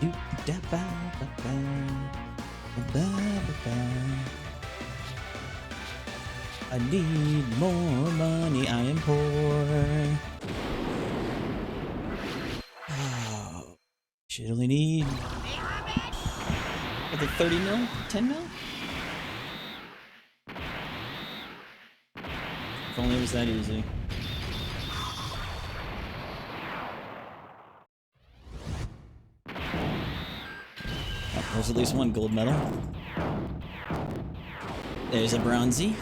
I need more money, I am poor. Oh, should only need the 30 mil? 10 mil? If only it was that easy. Oh, there's at least one gold medal. There's a bronzy.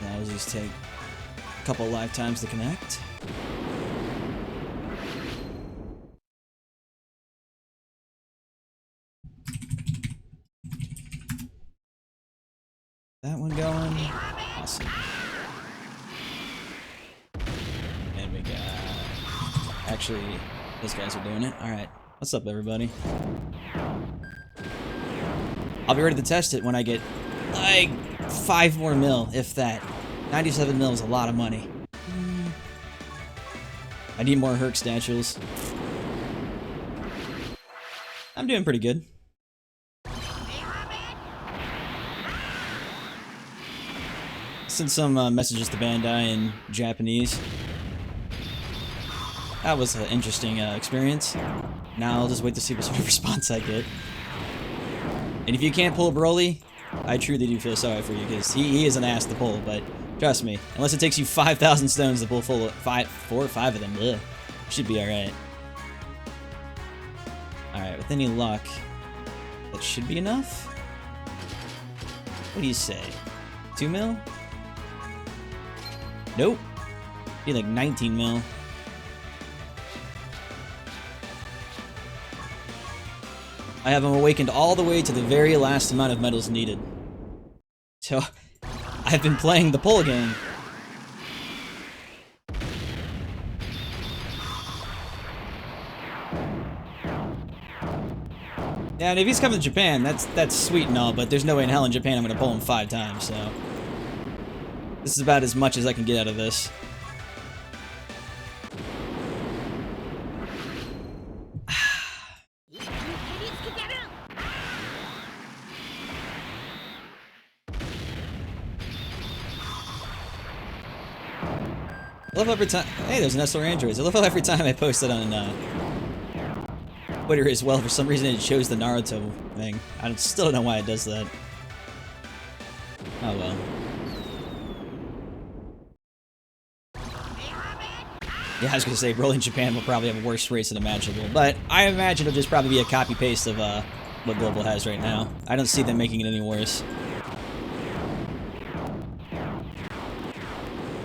Now these take a couple lifetimes to connect. That one going. Awesome. And we got... Actually, those guys are doing it. Alright. What's up, everybody? I'll be ready to test it when I get, like, 5 more mil, if that. 97 mil is a lot of money. I need more Herc statues. I'm doing pretty good. Sent some messages to Bandai in Japanese. That was an interesting experience. Now I'll just wait to see what sort of response I get. And if you can't pull Broly, I truly do feel sorry for you, because he is an ass to pull, but trust me, unless it takes you 5,000 stones to pull 4 or 5 of them, ugh, should be alright. Alright, with any luck, that should be enough? What do you say? 2 mil? Nope. Be like 19 mil. I have him awakened all the way to the very last amount of medals needed. So, I've been playing the pull game. Yeah, and if he's coming to Japan, that's sweet and all, but there's no way in hell in Japan I'm gonna pull him 5 times, so... This is about as much as I can get out of this. I love every time. Hey, there's an SR Androids. I love how every time I post it on Twitter as well, for some reason it shows the Naruto thing. I still don't know why it does that. Oh well. Yeah, I was gonna say, Rolling Japan will probably have a worse race than imaginable, but I imagine it'll just probably be a copy-paste of what Global has right now. I don't see them making it any worse.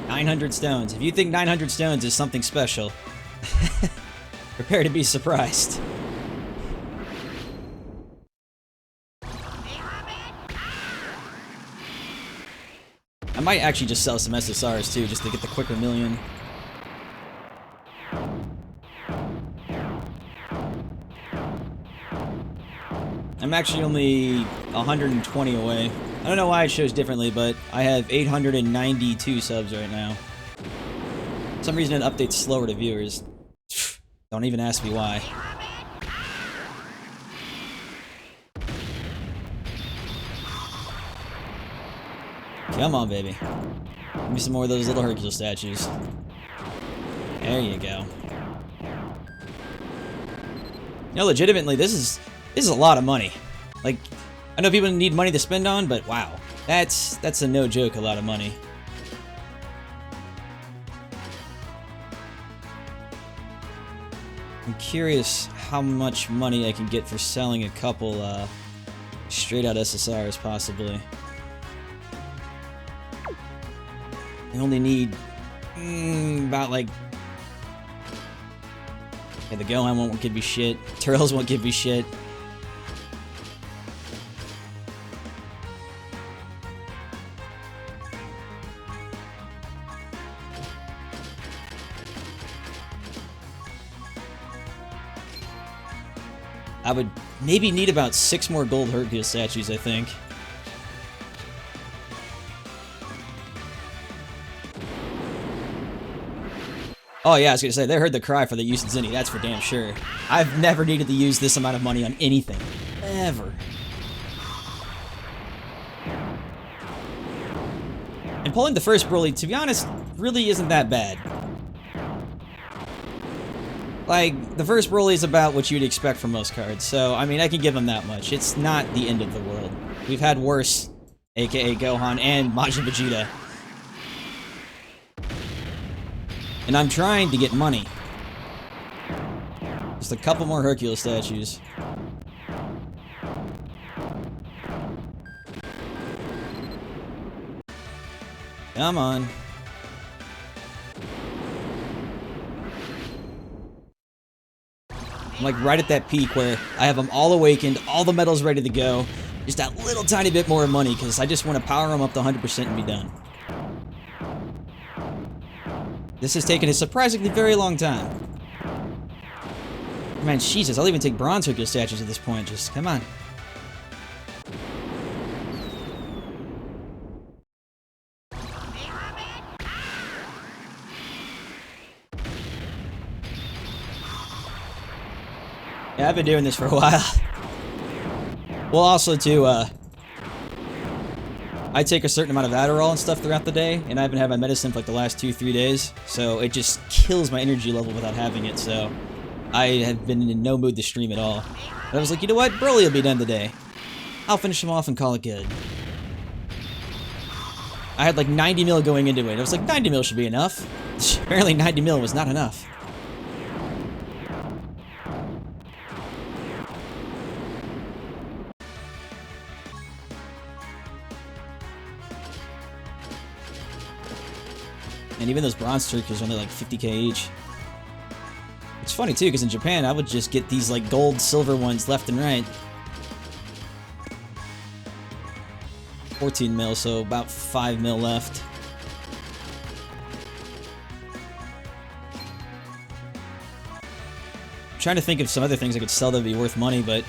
900 stones. If you think 900 stones is something special, prepare to be surprised. I might actually just sell some SSRs too, just to get the quicker million. I'm actually only 120 away. I don't know why it shows differently, but I have 892 subs right now. For some reason it updates slower to viewers. Don't even ask me why. Come on, baby. Give me some more of those little Hercules statues. There you go. You know, legitimately, this is a lot of money. Like, I know people need money to spend on, but wow. That's a no joke, a lot of money. I'm curious how much money I can get for selling a couple straight out SSRs, possibly. I only need about like... Okay, the Gohan won't give me shit. Turtles won't give me shit. I would maybe need about 6 more gold Hercules statues, I think. Oh yeah, I was gonna say, they heard the cry for the use of Zinni, that's for damn sure. I've never needed to use this amount of money on anything. Ever. And pulling the first Broly, to be honest, really isn't that bad. Like, the first Broly is about what you'd expect from most cards, so, I mean, I can give him that much. It's not the end of the world. We've had worse, aka Gohan and Majin Vegeta. And I'm trying to get money. Just a couple more Hercules statues. Come on. I'm like right at that peak where I have them all awakened, all the metals ready to go. Just that little tiny bit more money because I just want to power them up to 100% and be done. This has taken a surprisingly very long time. Man, Jesus, I'll even take bronze Hercules statues at this point. Just, come on. Yeah, I've been doing this for a while. Well, also, too, I take a certain amount of Adderall and stuff throughout the day, and I haven't had my medicine for like the last 2-3 days, so it just kills my energy level without having it, so I have been in no mood to stream at all. But I was like, you know what? Broly will be done today. I'll finish him off and call it good. I had like 90 mil going into it. I was like, 90 mil should be enough. Apparently 90 mil was not enough. And even those bronze turkeys are only like 50k each. It's funny too, because in Japan I would just get these like gold, silver ones left and right. 14 mil, so about 5 mil left. I'm trying to think of some other things I could sell that would be worth money, but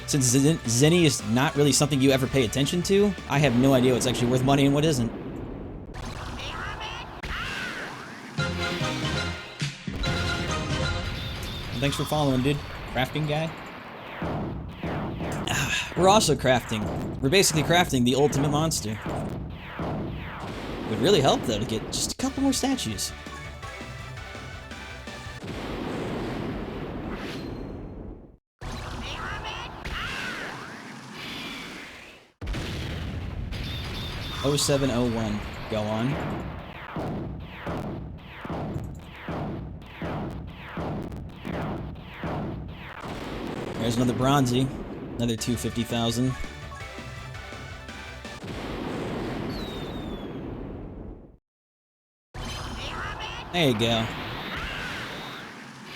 since Zinni is not really something you ever pay attention to, I have no idea what's actually worth money and what isn't. Thanks for following, dude. Crafting guy. We're also crafting. We're basically crafting the ultimate monster. It would really help, though, to get just a couple more statues. .0701. Go on. There's another bronzy. Another 250,000. There you go.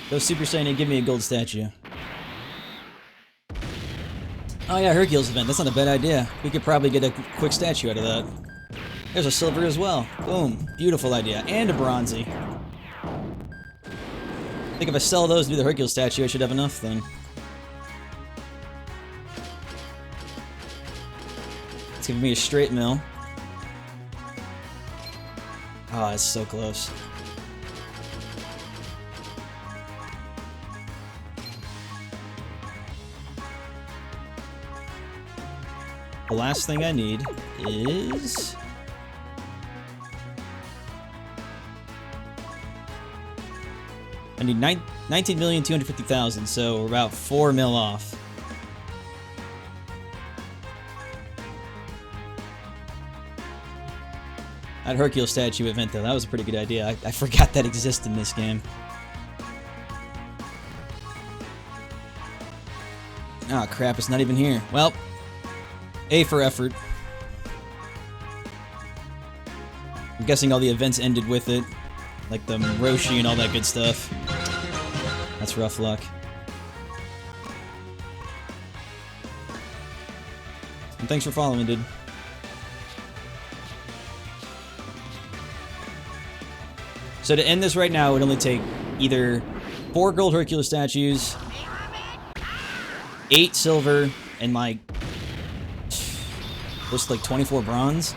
Go Super Saiyan and give me a gold statue. Oh yeah, Hercules event. That's not a bad idea. We could probably get a quick statue out of that. There's a silver as well. Boom. Beautiful idea. And a bronzy. I think if I sell those and do the Hercules statue, I should have enough then. It's giving me a straight mill. Oh, it's so close. The last thing I need is... I need 19,250,000, so we're about 4 mil off. That Hercules statue event, though, that was a pretty good idea. I forgot that exists in this game. Ah, crap, it's not even here. Well, A for effort. I'm guessing all the events ended with it. Like the Roshi and all that good stuff. That's rough luck. And thanks for following, dude. So to end this right now, it would only take either 4 gold Hercules statues, 8 silver, and like... just like 24 bronze.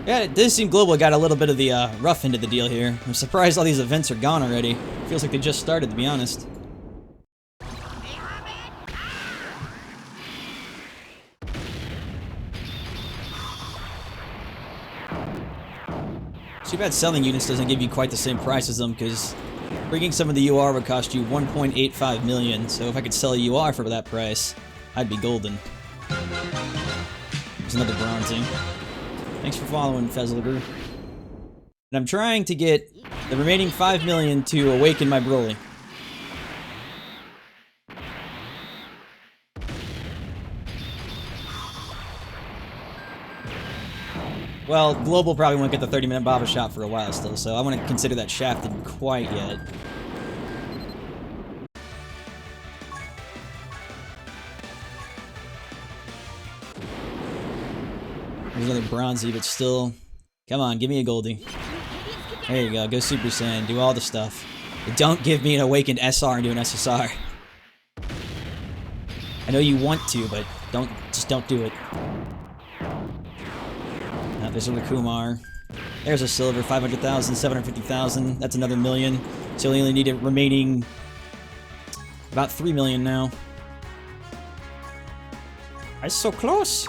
Yeah, it does seem Global got a little bit of the rough end of the deal here. I'm surprised all these events are gone already. Feels like they just started, to be honest. Too bad selling units doesn't give you quite the same price as them, because bringing some of the UR would cost you 1.85 million, so if I could sell a UR for that price, I'd be golden. There's another bronzing. Thanks for following, Fezliger. And I'm trying to get the remaining 5 million to awaken my Broly. Well, Global probably won't get the 30-minute Baba shot for a while still, so I wouldn't consider that shafted quite yet. There's another bronzy, but still... Come on, give me a Goldie. There you go, go Super Saiyan, do all the stuff. But don't give me an awakened SR into an SSR. I know you want to, but just don't do it. Now there's a Kumar. There's a silver, 500,000, 750,000. That's another million. So we only need a remaining about 3 million now. That's so close.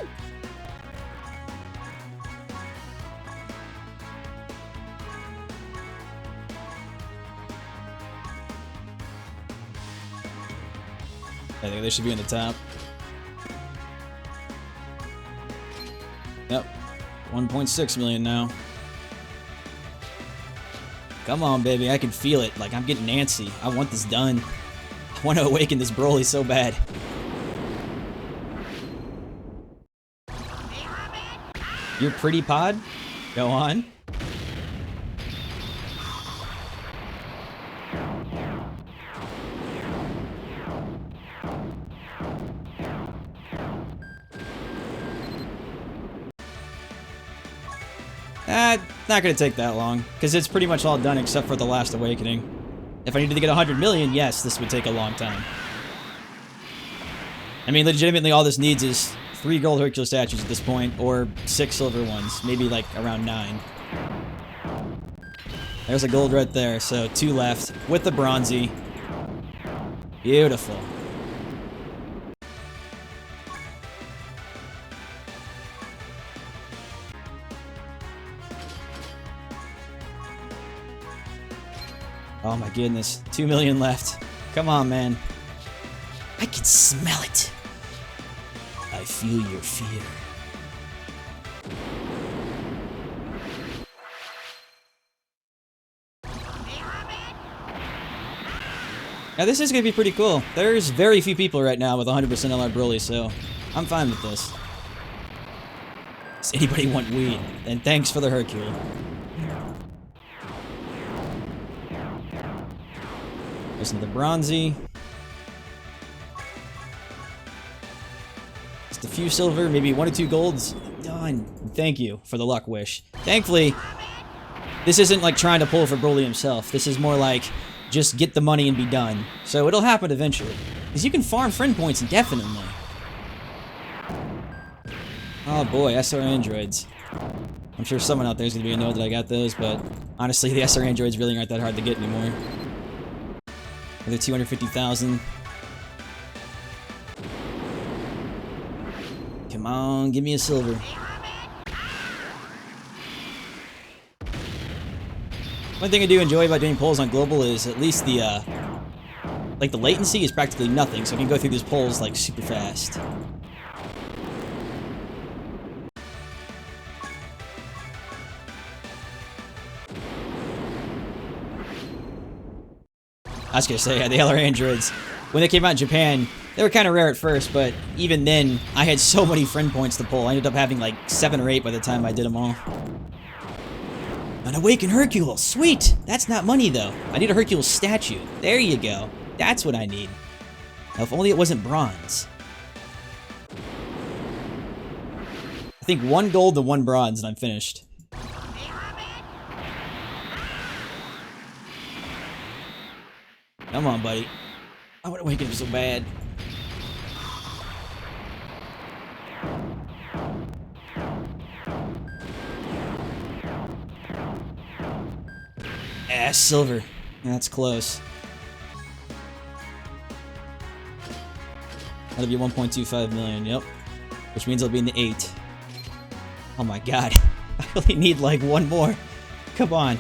I think they should be in the top. Yep. 1.6 million now. Come on, baby. I can feel it. Like, I'm getting antsy. I want this done. I want to awaken this Broly so bad. You're pretty, Pod? Go on. Not gonna take that long, because it's pretty much all done except for the last awakening. If I needed to get 100 million, yes, this would take a long time. I mean, legitimately, all this needs is 3 gold Hercules statues at this point, or 6 silver ones, maybe like around 9. There's a gold right there, so 2 left, with the bronzy. Beautiful. Oh my goodness. 2 million left. Come on, man. I can smell it. I feel your fear. Now this is going to be pretty cool. There's very few people right now with 100% LR Broly, so I'm fine with this. Does anybody want weed? And thanks for the Hercule. Listen to the bronzy. Just a few silver, maybe 1 or 2 golds. Done. Thank you for the luck wish. Thankfully, this isn't like trying to pull for Broly himself. This is more like just get the money and be done. So it'll happen eventually. Because you can farm friend points indefinitely. Oh boy, SR androids. I'm sure someone out there is going to be annoyed that I got those, but honestly, the SR androids really aren't that hard to get anymore. Another 250,000. Come on, give me a silver. One thing I do enjoy about doing polls on Global is at least the, like the latency is practically nothing, so I can go through these polls like super fast. I was gonna say, yeah, the LR androids, when they came out in Japan, they were kind of rare at first, but even then, I had so many friend points to pull. I ended up having like 7 or 8 by the time I did them all. An awakened Hercule, sweet! That's not money though. I need a Hercule statue. There you go. That's what I need. Now, if only it wasn't bronze. I think 1 gold and 1 bronze, and I'm finished. Come on, buddy. I want to awaken him so bad. Yes, silver. That's close. That'll be 1.25 million, yep. Which means I'll be in the 8. Oh my god. I only need like one more. Come on.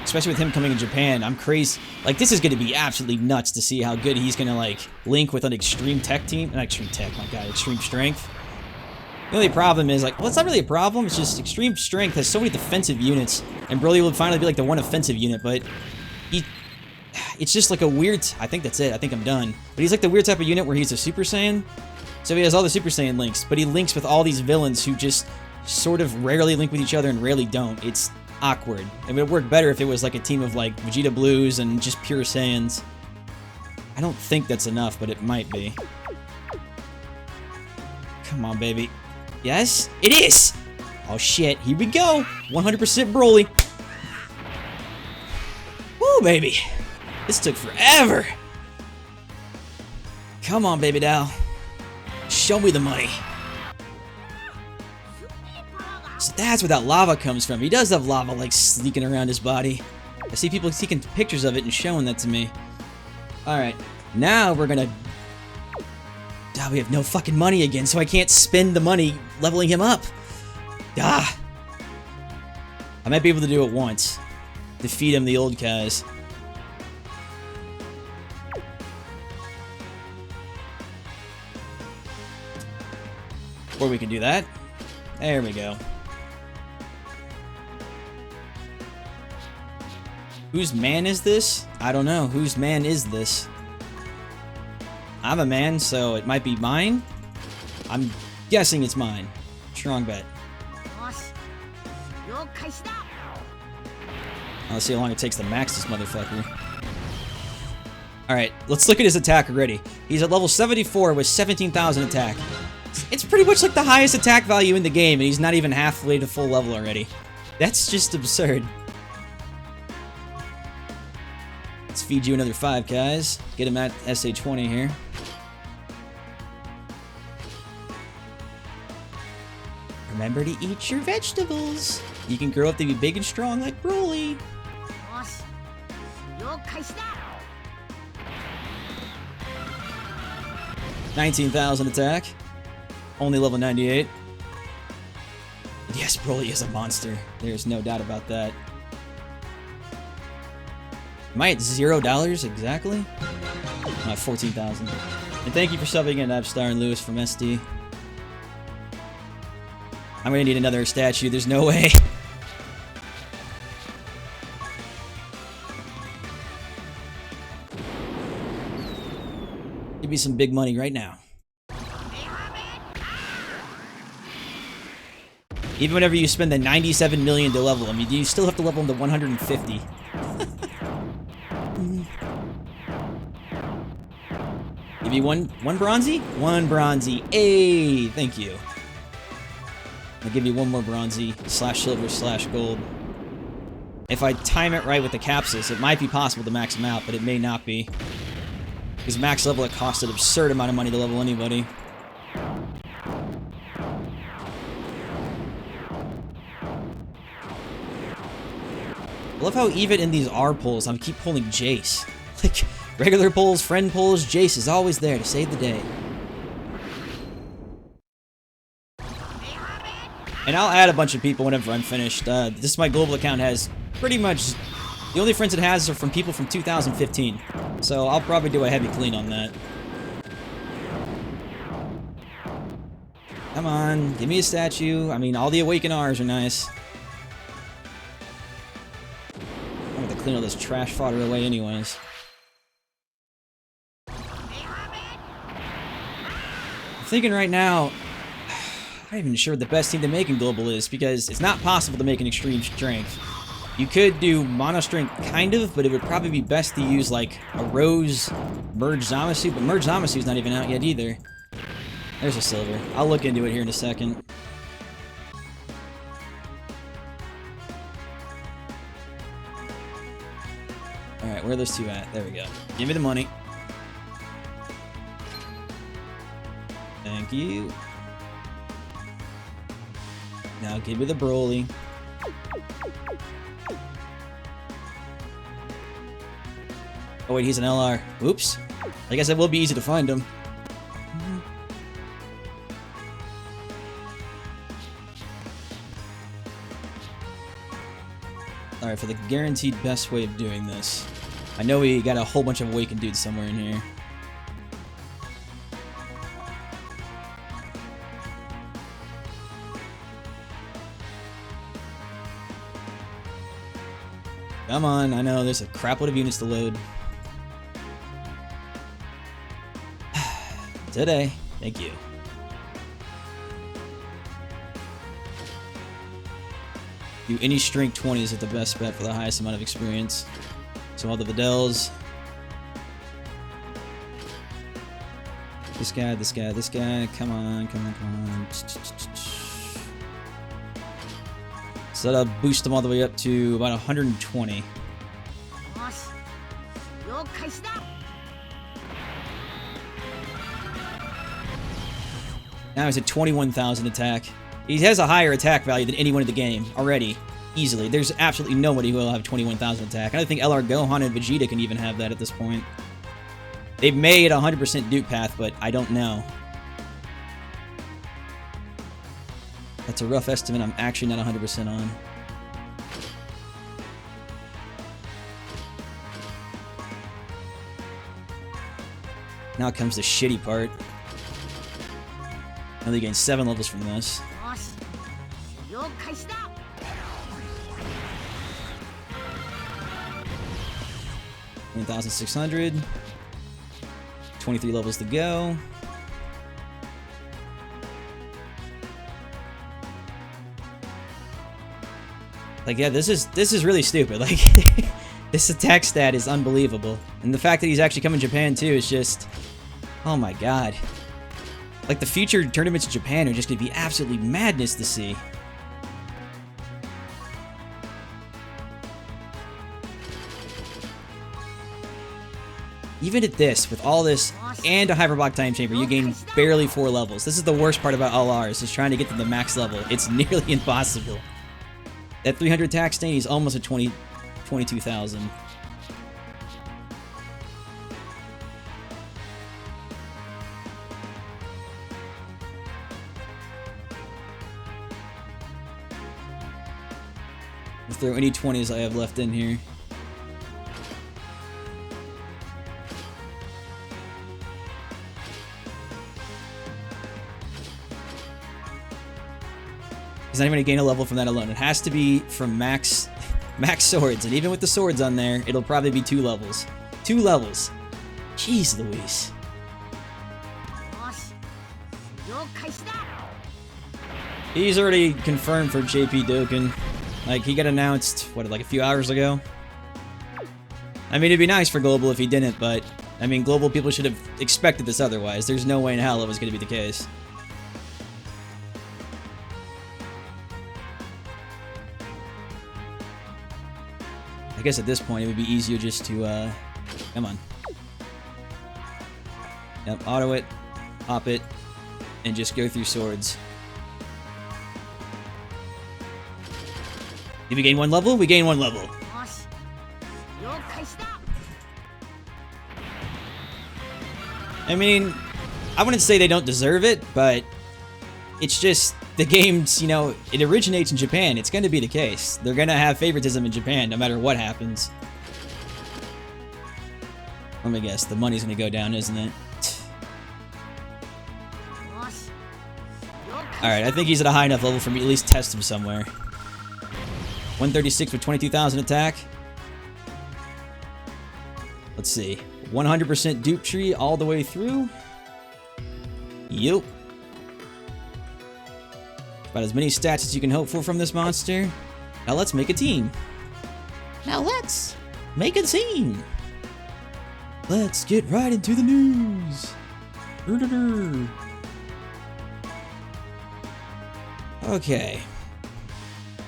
Especially with him coming in Japan, I'm crazy. Like, this is going to be absolutely nuts to see how good he's going to, like, link with an extreme tech team. Not extreme tech, my god, extreme strength. The only problem is, like, well, it's not really a problem. It's just extreme strength has so many defensive units, and Broly will finally be, like, the one offensive unit, but it's just, like, a weird... I think that's it. I think I'm done. But he's, like, the weird type of unit where he's a Super Saiyan. So he has all the Super Saiyan links, but he links with all these villains who just sort of rarely link with each other and rarely don't. It's awkward. It would work better if it was like a team of like Vegeta Blues and just pure Saiyans. I don't think that's enough, but it might be. Come on, baby. Yes, it is! Oh shit, here we go! 100% Broly. Woo, baby! This took forever! Come on, baby doll. Show me the money. So that's where that lava comes from. He does have lava, like, sneaking around his body. I see people taking pictures of it and showing that to me. Alright, now we're gonna... Ah, we have no fucking money again, so I can't spend the money leveling him up. Ah! I might be able to do it once. Defeat him, the old guys. Or we can do that. There we go. Whose man is this? I don't know. Whose man is this? I'm a man, so it might be mine. I'm guessing it's mine. Strong bet. Let's see how long it takes to max this motherfucker. Alright, let's look at his attack already. He's at level 74 with 17,000 attack. It's pretty much like the highest attack value in the game, and he's not even halfway to full level already. That's just absurd. Let's feed you another 5, guys. Get him at SA20 here. Remember to eat your vegetables. You can grow up to be big and strong like Broly. 19,000 attack. Only level 98. Yes, Broly is a monster. There's no doubt about that. Am I at $0 exactly? I'm at 14,000. And thank you for subbing in Abstar and Lewis from SD. I'm gonna need another statue. There's no way. Give me some big money right now. Even whenever you spend the 97 million to level him, you still have to level him to 150. Give me one bronzy? One bronzy. Hey, thank you. I'll give you one more bronzy, slash silver, slash gold. If I time it right with the capsules, it might be possible to max them out, but it may not be. Because max level, it costs an absurd amount of money to level anybody. I love how even in these R pulls, I keep pulling Jace. Like, regular pulls, friend pulls, Jace is always there to save the day. And I'll add a bunch of people whenever I'm finished. This my global account has pretty much... The only friends it has are from people from 2015. So I'll probably do a heavy clean on that. Come on, give me a statue. I mean, all the Awaken R's are nice. I'm gonna have to clean all this trash fodder away anyways. I'm thinking right now... I'm not even sure what the best team to make in Global is, because it's not possible to make an extreme strength. You could do mono strength, kind of, but it would probably be best to use, like, a Rose Merge Zamasu, but Merge Zamasu's not even out yet either. There's a silver. I'll look into it here in a second. Alright, where are those two at? There we go. Give me the money. Thank you. Now give me the Broly. Oh wait, he's an LR. Oops. I guess it will be easy to find him. Alright, for the guaranteed best way of doing this. I know we got a whole bunch of awakened dudes somewhere in here. Come on, I know there's a crapload of units to load. Today, thank you. Do any strength 20s at the best bet for the highest amount of experience. So all the Videls. This guy, this guy, this guy. Come on, come on, come on. So that'll boost them all the way up to about 120. Now he's at 21,000 attack. He has a higher attack value than anyone in the game already. Easily. There's absolutely nobody who will have 21,000 attack. I don't think LR Gohan and Vegeta can even have that at this point. They've made a 100% Duke path, but I don't know. That's a rough estimate I'm actually not 100% on. Now comes the shitty part. Now they gain 7 levels from this. 1,600. 23 levels to go. Like, yeah, this is really stupid. Like, this attack stat is unbelievable. And the fact that he's actually coming to Japan too is just, oh my god. Like, the future tournaments in Japan are just gonna be absolutely madness to see. Even at this, with all this, and a Hyperbolic Time Chamber, you gain barely 4 levels. This is the worst part about LRs, is trying to get to the max level. It's nearly impossible. That 300 attack stain, he's almost at 22,000. If there are any 20s I have left in here. He's not even going to gain a level from that alone. It has to be from max swords. And even with the swords on there, it'll probably be 2 levels. 2 levels. Jeez Louise. He's already confirmed for JP Dokkan. Like, he got announced, what, like a few hours ago? I mean, it'd be nice for Global if he didn't, but, I mean, Global people should have expected this otherwise. There's no way in hell it was going to be the case. I guess at this point it would be easier just to, come on. Yep, auto it, pop it, and just go through swords. Did we gain 1 level? We gain 1 level. I mean, I wouldn't say they don't deserve it, but it's just the game's, you know, it originates in Japan. It's going to be the case. They're going to have favoritism in Japan no matter what happens. Let me guess, the money's going to go down, isn't it? Alright, I think he's at a high enough level for me to at least test him somewhere. 136 with 22,000 attack. Let's see. 100% dupe tree all the way through. Yup. About as many stats as you can hope for from this monster. Now let's make a team. Now let's make a team. Let's get right into the news. Okay.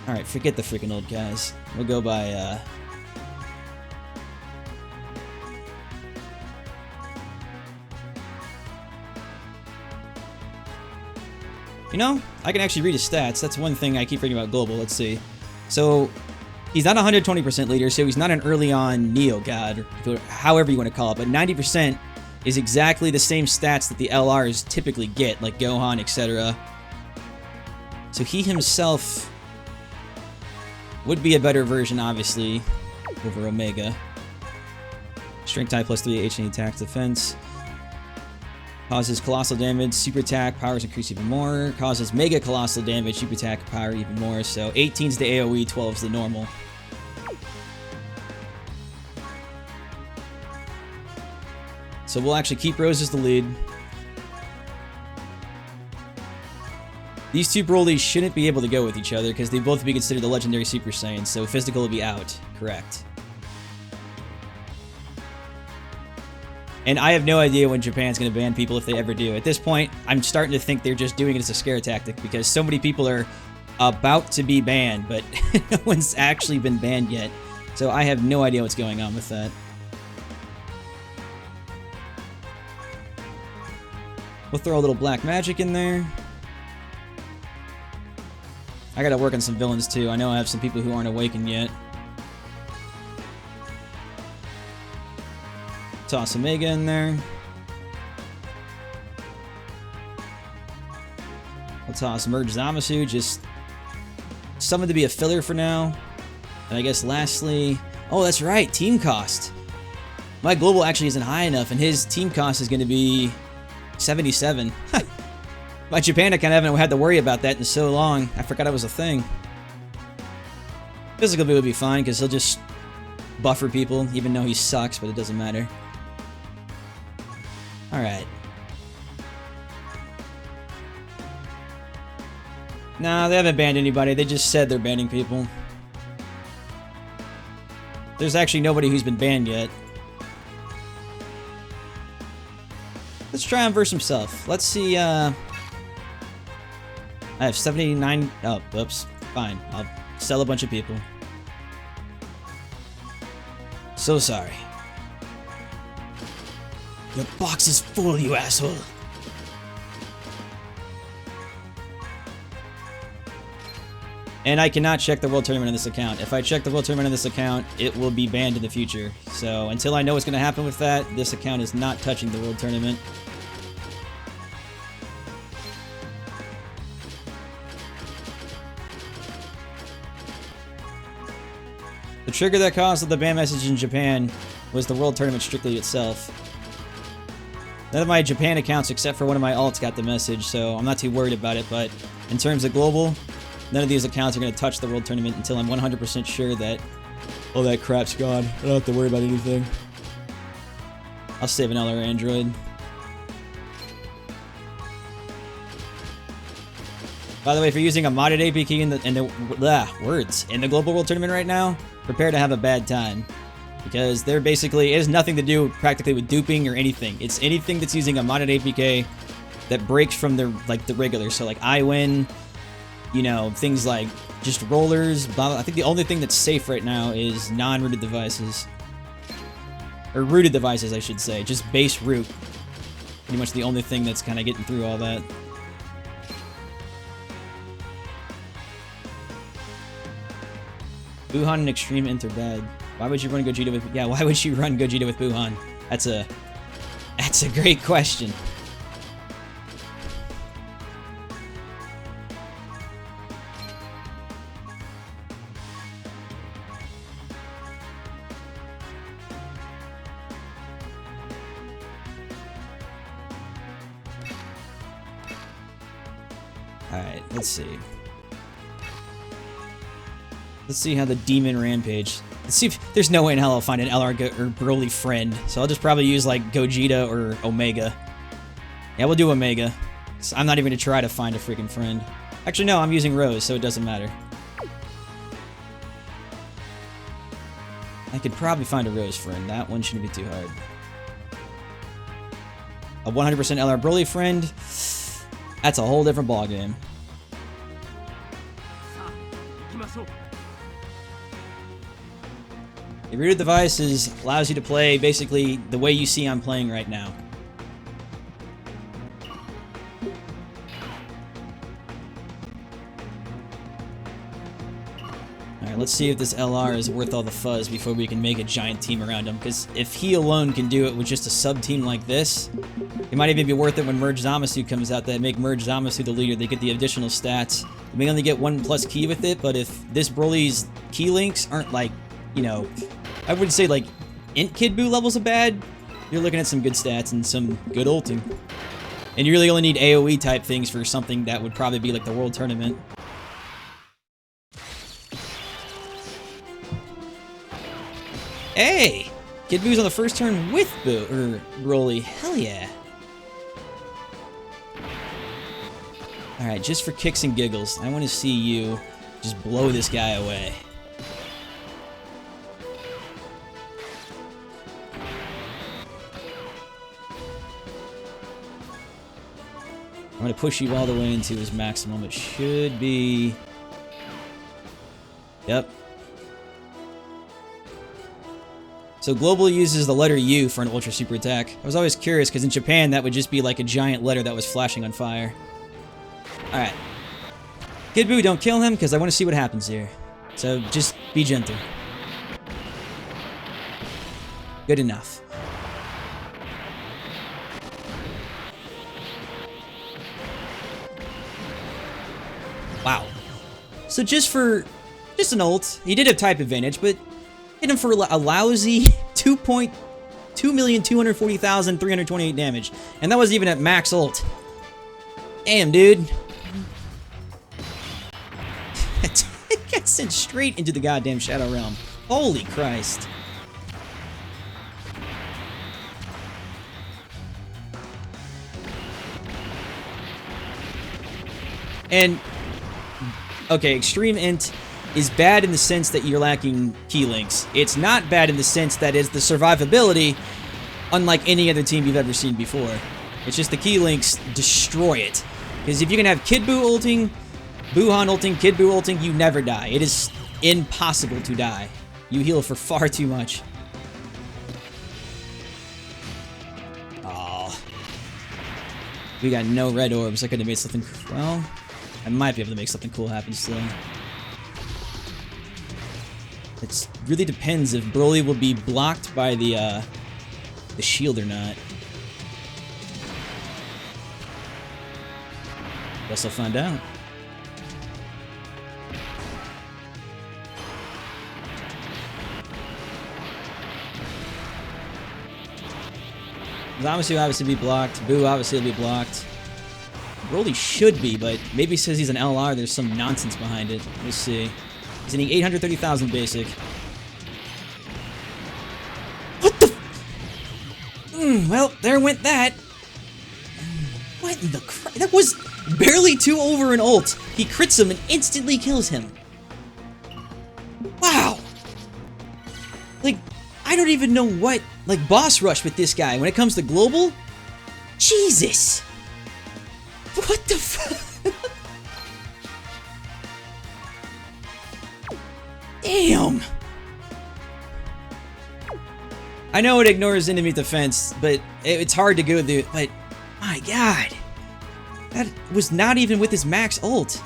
Alright, forget the freaking old guys. We'll go by, You know, I can actually read his stats. That's one thing I keep reading about Global. Let's see. So, he's not 120% leader, so he's not an early on Neo God, or however you want to call it, but 90% is exactly the same stats that the LRs typically get, like Gohan, etc. So he himself would be a better version, obviously, over Omega. Strength type plus 3 H&E attack defense. Causes colossal damage, super attack, powers increase even more. Causes mega colossal damage, super attack, power even more. So 18's the AoE, 12's the normal. So we'll actually keep Rose as the lead. These two Broly's shouldn't be able to go with each other because they both be considered the legendary Super Saiyans, so physical will be out. Correct. And I have no idea when Japan's going to ban people if they ever do. At this point, I'm starting to think they're just doing it as a scare tactic because so many people are about to be banned, but no one's actually been banned yet. So I have no idea what's going on with that. We'll throw a little black magic in there. I gotta work on some villains too. I know I have some people who aren't awakened yet. Toss Omega in there. I'll toss Merge Zamasu, just someone to be a filler for now. And I guess lastly... Oh, that's right, team cost. My global actually isn't high enough, and his team cost is going to be 77. My Japan account, I haven't had to worry about that in so long. I forgot it was a thing. Physical would be fine, because he'll just buffer people, even though he sucks, but it doesn't matter. Alright. Nah, they haven't banned anybody. They just said they're banning people. There's actually nobody who's been banned yet. Let's try him versus himself. Let's see, I have 79... Oh, oops. Fine. I'll sell a bunch of people. So sorry. Your box is full, you asshole. And I cannot check the World Tournament on this account. If I check the World Tournament on this account, it will be banned in the future. So until I know what's going to happen with that, this account is not touching the World Tournament. The trigger that caused the ban message in Japan was the World Tournament strictly itself. None of my Japan accounts except for one of my alts got the message, so I'm not too worried about it, but in terms of global, none of these accounts are going to touch the World Tournament until I'm 100% sure that all that crap's gone. I don't have to worry about anything. I'll save an LR Android. By the way, if you're using a modded APK in the Global World Tournament right now, prepare to have a bad time. Because they're basically, it has nothing to do practically with duping or anything. It's anything that's using a modded APK that breaks from the regular. So like iWin, you know, things like just rollers, blah, blah. I think the only thing that's safe right now is non-rooted devices. Or rooted devices, I should say. Just base root. Pretty much the only thing that's kind of getting through all that. Buhan and Extreme enter bad. Why would you run Gogeta with... Yeah, why would you run Gogeta with Buhan? That's a great question. Alright, let's see. Let's see how the Demon Rampage... Let's see if... There's no way in hell I'll find an LR or Broly friend. So I'll just probably use, like, Gogeta or Omega. Yeah, we'll do Omega. So I'm not even going to try to find a freaking friend. Actually, no, I'm using Rose, so it doesn't matter. I could probably find a Rose friend. That one shouldn't be too hard. A 100% LR Broly friend? That's a whole different ballgame. The rooted device allows you to play basically the way you see I'm playing right now. Alright, let's see if this LR is worth all the fuzz before we can make a giant team around him, because if he alone can do it with just a sub-team like this, it might even be worth it when Merge Zamasu comes out, that make Merge Zamasu the leader. They get the additional stats. They may only get 1+ key with it, but if this Broly's key links aren't like, you know, I wouldn't say like Int Kid Buu levels of bad, you're looking at some good stats and some good ulting. And you really only need AoE type things for something that would probably be like the World Tournament. Hey! Kid Buu's on the first turn with Broly. Hell yeah. Alright, just for kicks and giggles, I want to see you just blow this guy away. I'm going to push you all the way into his maximum. It should be... Yep. So Global uses the letter U for an Ultra Super Attack. I was always curious, because in Japan that would just be like a giant letter that was flashing on fire. Alright. Kid Buu, don't kill him, because I want to see what happens here. So just be gentle. Good enough. Wow. So just an ult, he did have type advantage, but hit him for a lousy 2,240,328 damage. And that wasn't even at max ult. Damn, dude. It got sent straight into the goddamn Shadow Realm. Holy Christ. And, okay, Extreme Int is bad in the sense that you're lacking key links. It's not bad in the sense that it's the survivability, unlike any other team you've ever seen before. It's just the key links destroy it. Because if you can have Kid Buu ulting, Buuhan ulting, Kid Buu ulting, you never die. It is impossible to die. You heal for far too much. Oh. We got no red orbs. I could have made something... Well, I might be able to make something cool happen still. It really depends if Broly will be blocked by the shield or not. Guess I'll find out. Zamasu will obviously be blocked. Buu obviously will be blocked. Broly should be, but maybe he says he's an LR. There's some nonsense behind it. We'll see. He's getting 830,000 basic. What the? Well, there went that. What in the crap? That was barely 2 over an ult. He crits him and instantly kills him. Wow. Like, I don't even know what, like, boss rush with this guy. When it comes to global, Jesus. What the fuck? Damn. I know it ignores enemy defense, but it's hard to go through. But my God, that was not even with his max ult.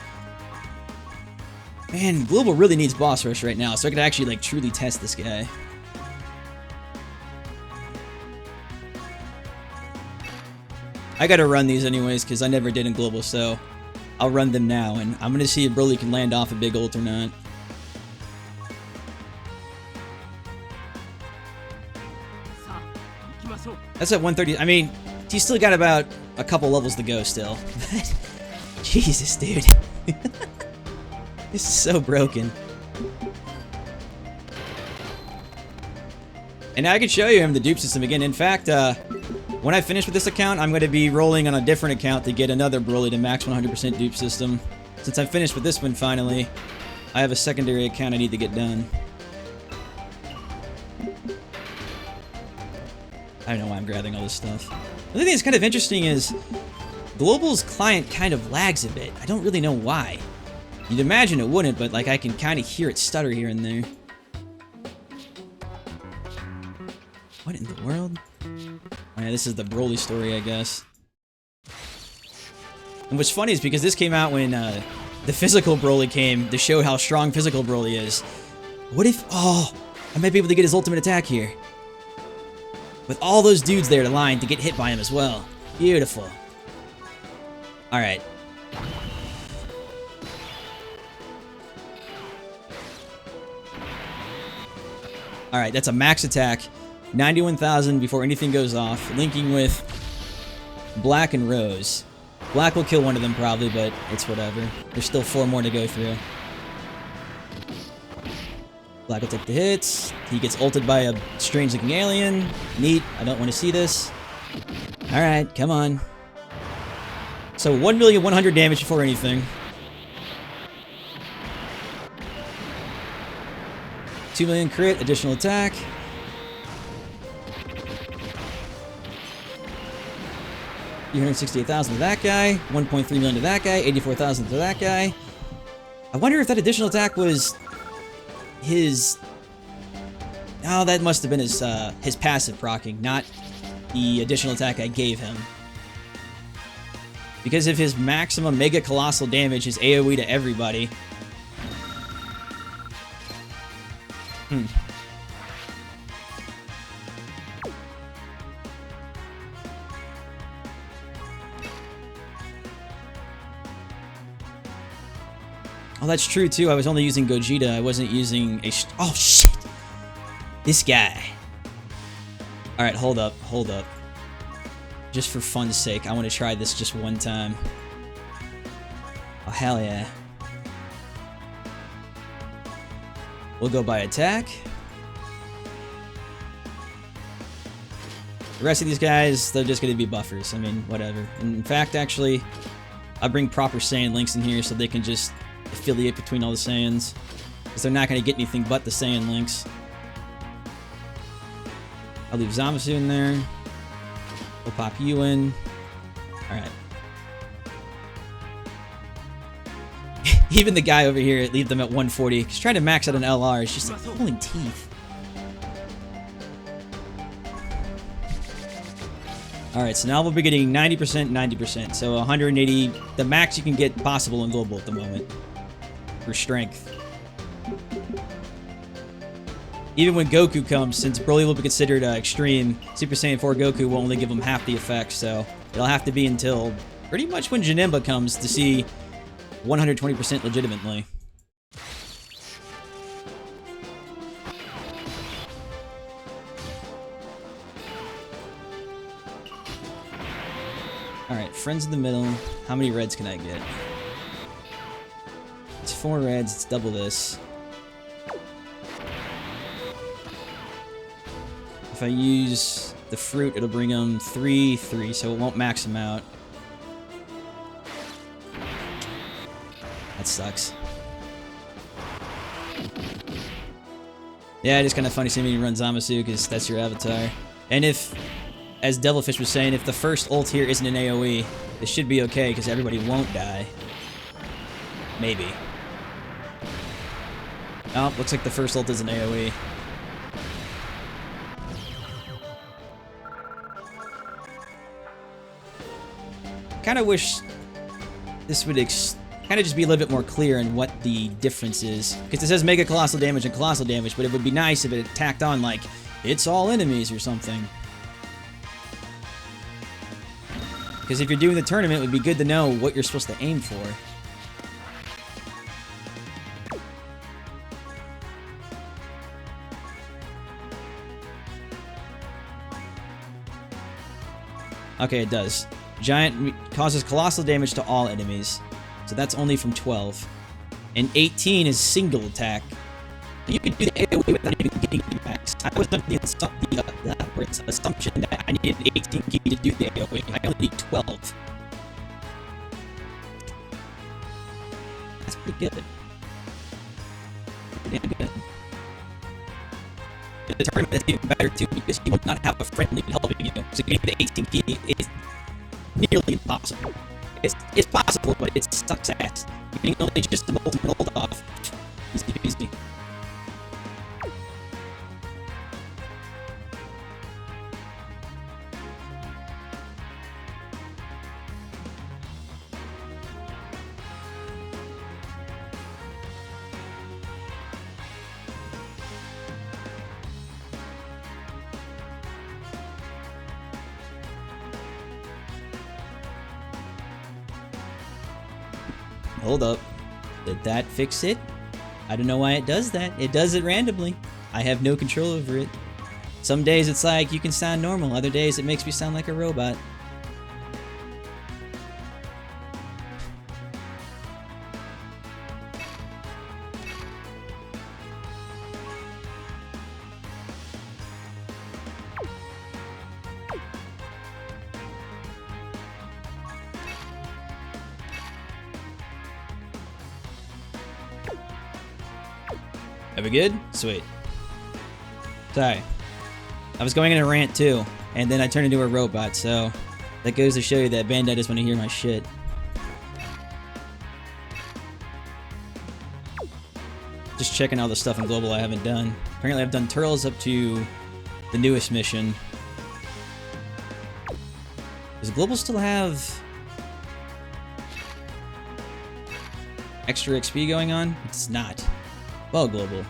Man, global really needs boss rush right now, so I could actually like truly test this guy. I gotta run these anyways, because I never did in global, so I'll run them now, and I'm gonna see if Broly can land off a big ult or not. That's at 130. I mean, he's still got about a couple levels to go still. But Jesus, dude. This is so broken. And now I can show you him the dupe system again. In fact, when I finish with this account, I'm going to be rolling on a different account to get another Broly to max 100% dupe system. Since I'm finished with this one finally, I have a secondary account I need to get done. I don't know why I'm grabbing all this stuff. The other thing that's kind of interesting is Global's client kind of lags a bit. I don't really know why. You'd imagine it wouldn't, but like I can kind of hear it stutter here and there. What in the world? Oh, yeah, this is the Broly story, I guess. And what's funny is because this came out when the physical Broly came to show how strong physical Broly is. What if... Oh, I might be able to get his ultimate attack here. With all those dudes there aligned to get hit by him as well. Beautiful. Alright. Alright, that's a max attack. 91,000 before anything goes off. Linking with Black and Rose. Black will kill one of them probably, but it's whatever. There's still 4 more to go through. Black will take the hits. He gets ulted by a strange-looking alien. Neat. I don't want to see this. Alright, come on. So 1,100,000 damage before anything. 2 million crit, additional attack. $368,000 to that guy. 1.3 million to that guy. 84,000 to that guy. I wonder if that additional attack was his... Oh, that must have been his passive proccing, not the additional attack I gave him. Because of his maximum Mega Colossal damage, his AoE to everybody. Oh, that's true too. I was only using Gogeta. I wasn't using a... Oh, shit! This guy. Alright, hold up. Hold up. Just for fun's sake, I want to try this just one time. Oh, hell yeah. We'll go by attack. The rest of these guys, they're just going to be buffers. I mean, whatever. And in fact, actually, I'll bring proper Saiyan links in here so they can just affiliate between all the Saiyans. Because they're not going to get anything but the Saiyan links. I'll leave Zamasu in there. We'll pop you in. Alright. Even the guy over here, leave them at 140. He's trying to max out an LR. It's just like pulling teeth. Alright, so now we'll be getting 90%, 90%. So 180, the max you can get possible in Global at the moment. For strength. Even when Goku comes, since Broly will be considered extreme, Super Saiyan 4 Goku will only give him half the effect, so it'll have to be until pretty much when Janemba comes to see 120% legitimately. Alright, friends in the middle. How many reds can I get? It's 4 reds, it's double this. If I use the fruit, it'll bring them 3, 3, so it won't max them out. That sucks. Yeah, it is kind of funny seeing me run Zamasu, because that's your avatar. And if, as Devilfish was saying, if the first ult here isn't an AoE, this should be okay, because everybody won't die. Maybe. Oh, looks like the first ult is an AoE. Kind of wish this would kind of just be a little bit more clear in what the difference is. Because it says Mega Colossal Damage and Colossal Damage, but it would be nice if it tacked on, like, it's all enemies or something. Because if you're doing the tournament, it would be good to know what you're supposed to aim for. Okay, it does. Giant causes colossal damage to all enemies. So that's only from 12. And 18 is single attack. You can do the AoE without even getting the max. I was under the assumption that I needed 18 key to do the AoE. I only need 12. That's pretty good. Pretty damn good. The tournament is even better too because you will not have a friendly helping you. So getting the 18 key is nearly impossible. It's possible, but it sucks ass. You can only just the ultimate hold off. Easy peasy. hold up. Did that fix it? I don't know why it does that. It does it randomly. I have no control over it. Some days it's like you can sound normal. Other days it makes me sound like a robot. Are we good? Sweet. Sorry. I was going in a rant too, and then I turned into a robot, so that goes to show you that Bandai doesn't want to hear my shit. Just checking all the stuff in Global I haven't done. Apparently I've done Turtles up to the newest mission. Does Global still have extra XP going on? It's not. Well, Global.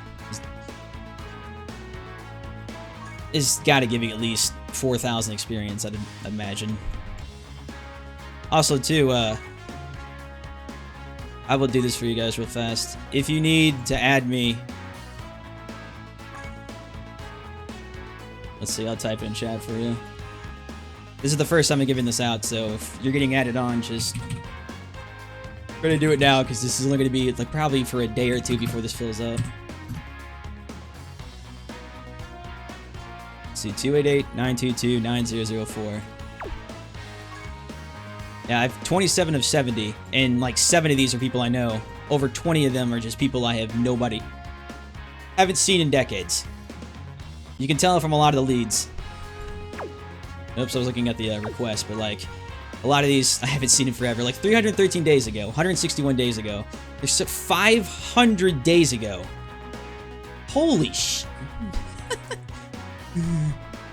It's gotta give you at least 4,000 experience, I'd imagine. Also, too, I will do this for you guys real fast. If you need to add me... Let's see, I'll type it in chat for you. This is the first time I'm giving this out, so if you're getting added on, just... I'm gonna do it now, because this is only gonna be like probably for a day or two before this fills up. Let's see, 288-922-9004. Yeah, I have 27 of 70, and like 7 of these are people I know. Over 20 of them are just people I have haven't seen in decades. You can tell from a lot of the leads. Oops, I was looking at the request, but like, a lot of these I haven't seen in forever. Like 313 days ago, 161 days ago. There's 500 days ago. Holy sh...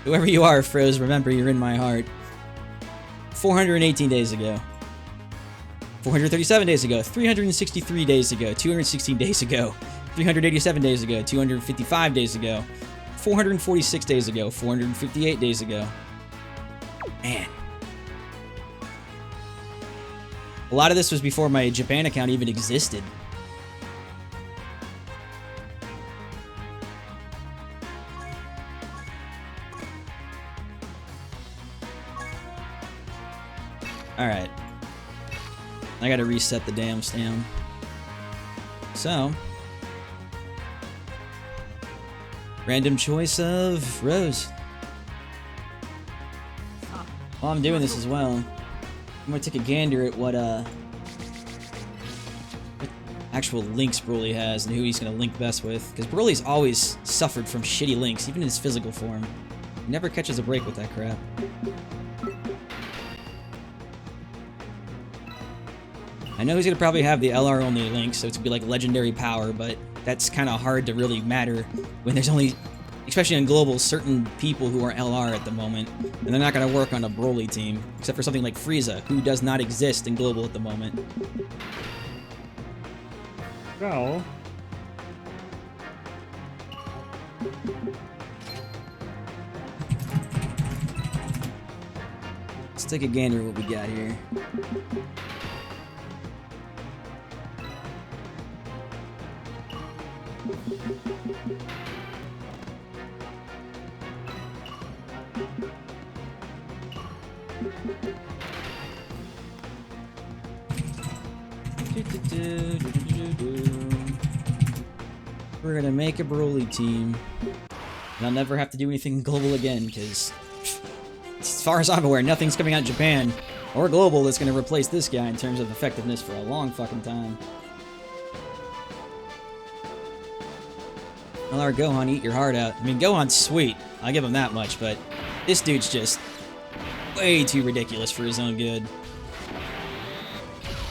Whoever you are, Froze, remember you're in my heart. 418 days ago. 437 days ago. 363 days ago. 216 days ago. 387 days ago. 255 days ago. 446 days ago. 458 days ago. Man. A lot of this was before my Japan account even existed. Alright. I gotta reset the damn stam. So. Random choice of Rose. While I'm doing this as well, I'm gonna take a gander at what actual links Broly has and who he's gonna link best with. Because Broly's always suffered from shitty links, even in his physical form. He never catches a break with that crap. I know he's gonna probably have the LR only link, so it's gonna be like legendary power, but that's kind of hard to really matter when there's only, especially in Global, certain people who are LR at the moment, and they're not gonna work on a Broly team, except for something like Frieza, who does not exist in Global at the moment. No. Let's take a gander at what we got here. We're gonna make a Broly team, and I'll never have to do anything in Global again, because as far as I'm aware, nothing's coming out in Japan or Global that's gonna replace this guy in terms of effectiveness for a long fucking time. Well, our Gohan, eat your heart out. I mean, Gohan's sweet, I'll give him that much, but this dude's just way too ridiculous for his own good.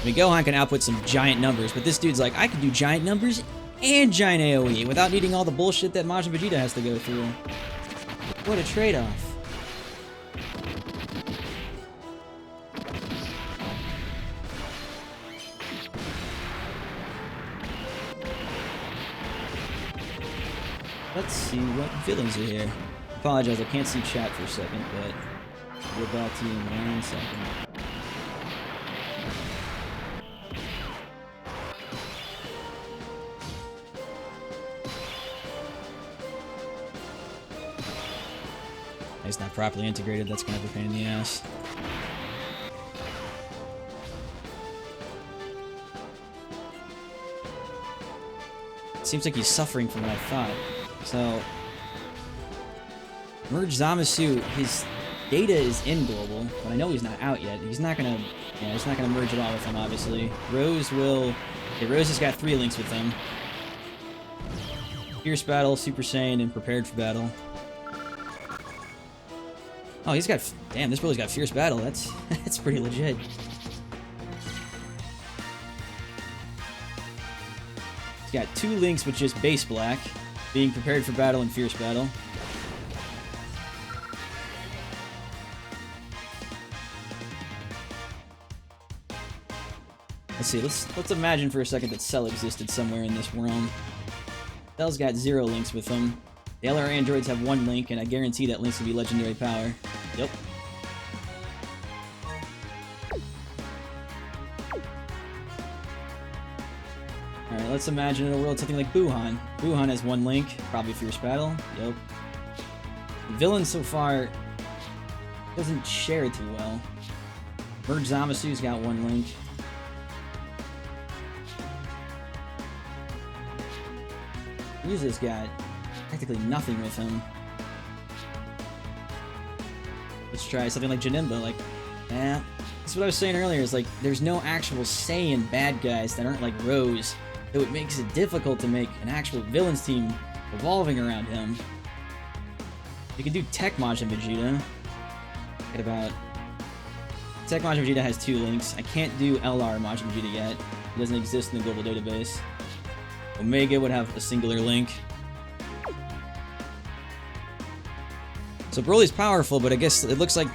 I mean, Gohan can output some giant numbers, but this dude's like, I can do giant numbers and giant AoE without needing all the bullshit that Majin Vegeta has to go through. What a trade-off. Let's see what villains are here. Apologize, I can't see chat for a second, but we'll get back to you in 1 second. It's not properly integrated. That's kind of a pain in the ass. Seems like he's suffering from what I thought. So, Merge Zamasu, his data is in global, but I know he's not out yet. He's not gonna, yeah, he's not gonna merge it all with him, obviously. Rose will, okay, Rose has got 3 links with him. Fierce Battle, Super Saiyan, and Prepared for Battle. Oh, he's got, damn, this bro's got Fierce Battle. That's, that's pretty legit. He's got 2 links with just base black, being Prepared for Battle and Fierce Battle. Let's see, let's imagine for a second that Cell existed somewhere in this realm. Cell's got 0 links with him. The LR androids have 1 link, and I guarantee that link's will be legendary power. Yep. Alright, let's imagine in a world something like Buhan. Buhan has 1 link, probably Fierce Battle. Yep. The villain so far doesn't share too well. Merge Zamasu's got 1 link. Ryuza's got practically nothing with him. Let's try something like Janemba. Like, that's what I was saying earlier, is like, there's no actual Saiyan bad guys that aren't like Rose, so it makes it difficult to make an actual villains team revolving around him. You can do Tech Majin Vegeta. Get about... Tech Majin Vegeta has 2 links. I can't do LR Majin Vegeta yet. It doesn't exist in the global database. Omega would have a singular link. So Broly's powerful, but I guess it looks like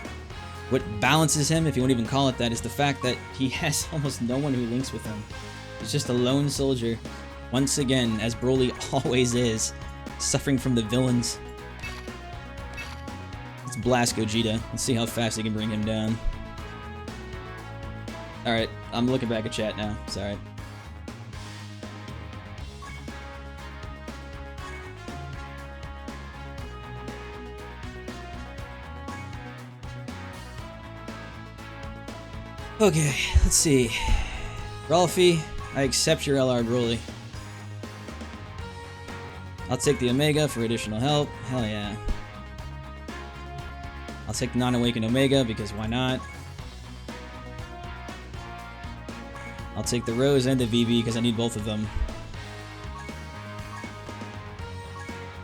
what balances him, if you won't even call it that, is the fact that he has almost no one who links with him. He's just a lone soldier. Once again, as Broly always is, suffering from the villains. Let's blast Gogeta. Let's see how fast he can bring him down. Alright, I'm looking back at chat now. Sorry. Okay, let's see. Rolfie, I accept your LR Broly. I'll take the Omega for additional help. Hell yeah. I'll take the non-awakened Omega because why not? I'll take the Rose and the VB because I need both of them.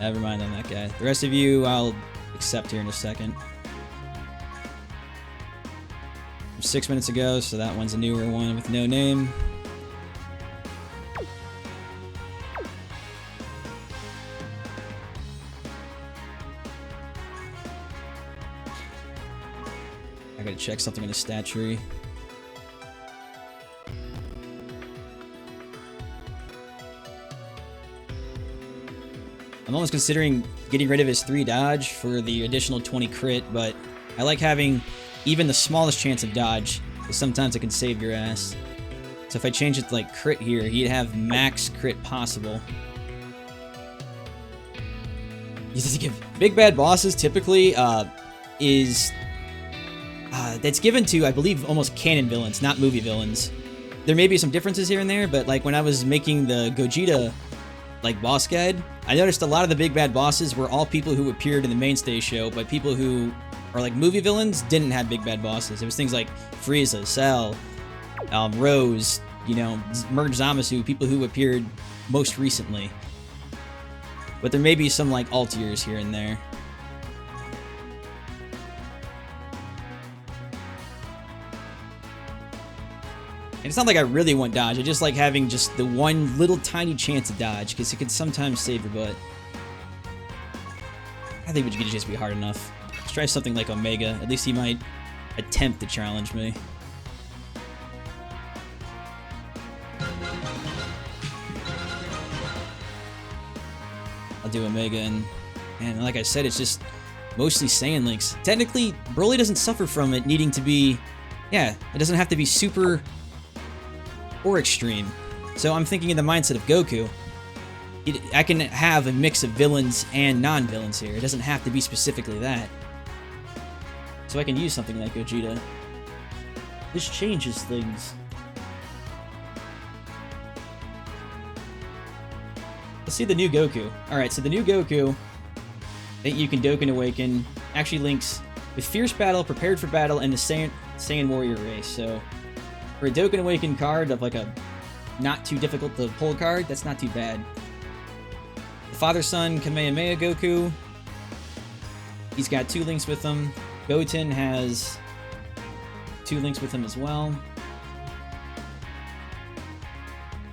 Never mind on that guy. The rest of you I'll accept here in a second. 6 minutes ago, so that one's a newer one with no name. I gotta check something in the stat tree. I'm almost considering getting rid of his 3 dodge for the additional 20 crit, but I like having even the smallest chance of dodge, because sometimes it can save your ass. So if I change it to like crit here, he'd have max crit possible. Big bad bosses typically that's given to, I believe, almost canon villains, not movie villains. There may be some differences here and there, but like when I was making the Gogeta like boss guide, I noticed a lot of the big bad bosses were all people who appeared in the mainstay show, but people who are like movie villains didn't have big bad bosses. It was things like Frieza, Cell, Rose, you know, Merge Zamasu, people who appeared most recently. But there may be some like altiers here and there. And it's not like I really want dodge, I just like having just the one little tiny chance of dodge, because it can sometimes save your butt. I think it would just be hard enough. Let's try something like Omega. At least he might attempt to challenge me. I'll do Omega, and like I said, it's just mostly Saiyan links. Technically, Broly doesn't suffer from it needing to be... Yeah, it doesn't have to be super or extreme. So I'm thinking in the mindset of Goku. I can have a mix of villains and non-villains here. It doesn't have to be specifically that. so I can use something like Gogeta. This changes things. Let's see the new Goku. Alright, so the new Goku that you can Dokkan Awaken actually links with Fierce Battle, Prepared for Battle, and the Saiyan Warrior race. So for a Dokkan Awaken card of like a not too difficult to pull card, that's not too bad. The Father-Son Kamehameha Goku, he's got 2 links with him. Goten has 2 links with him as well.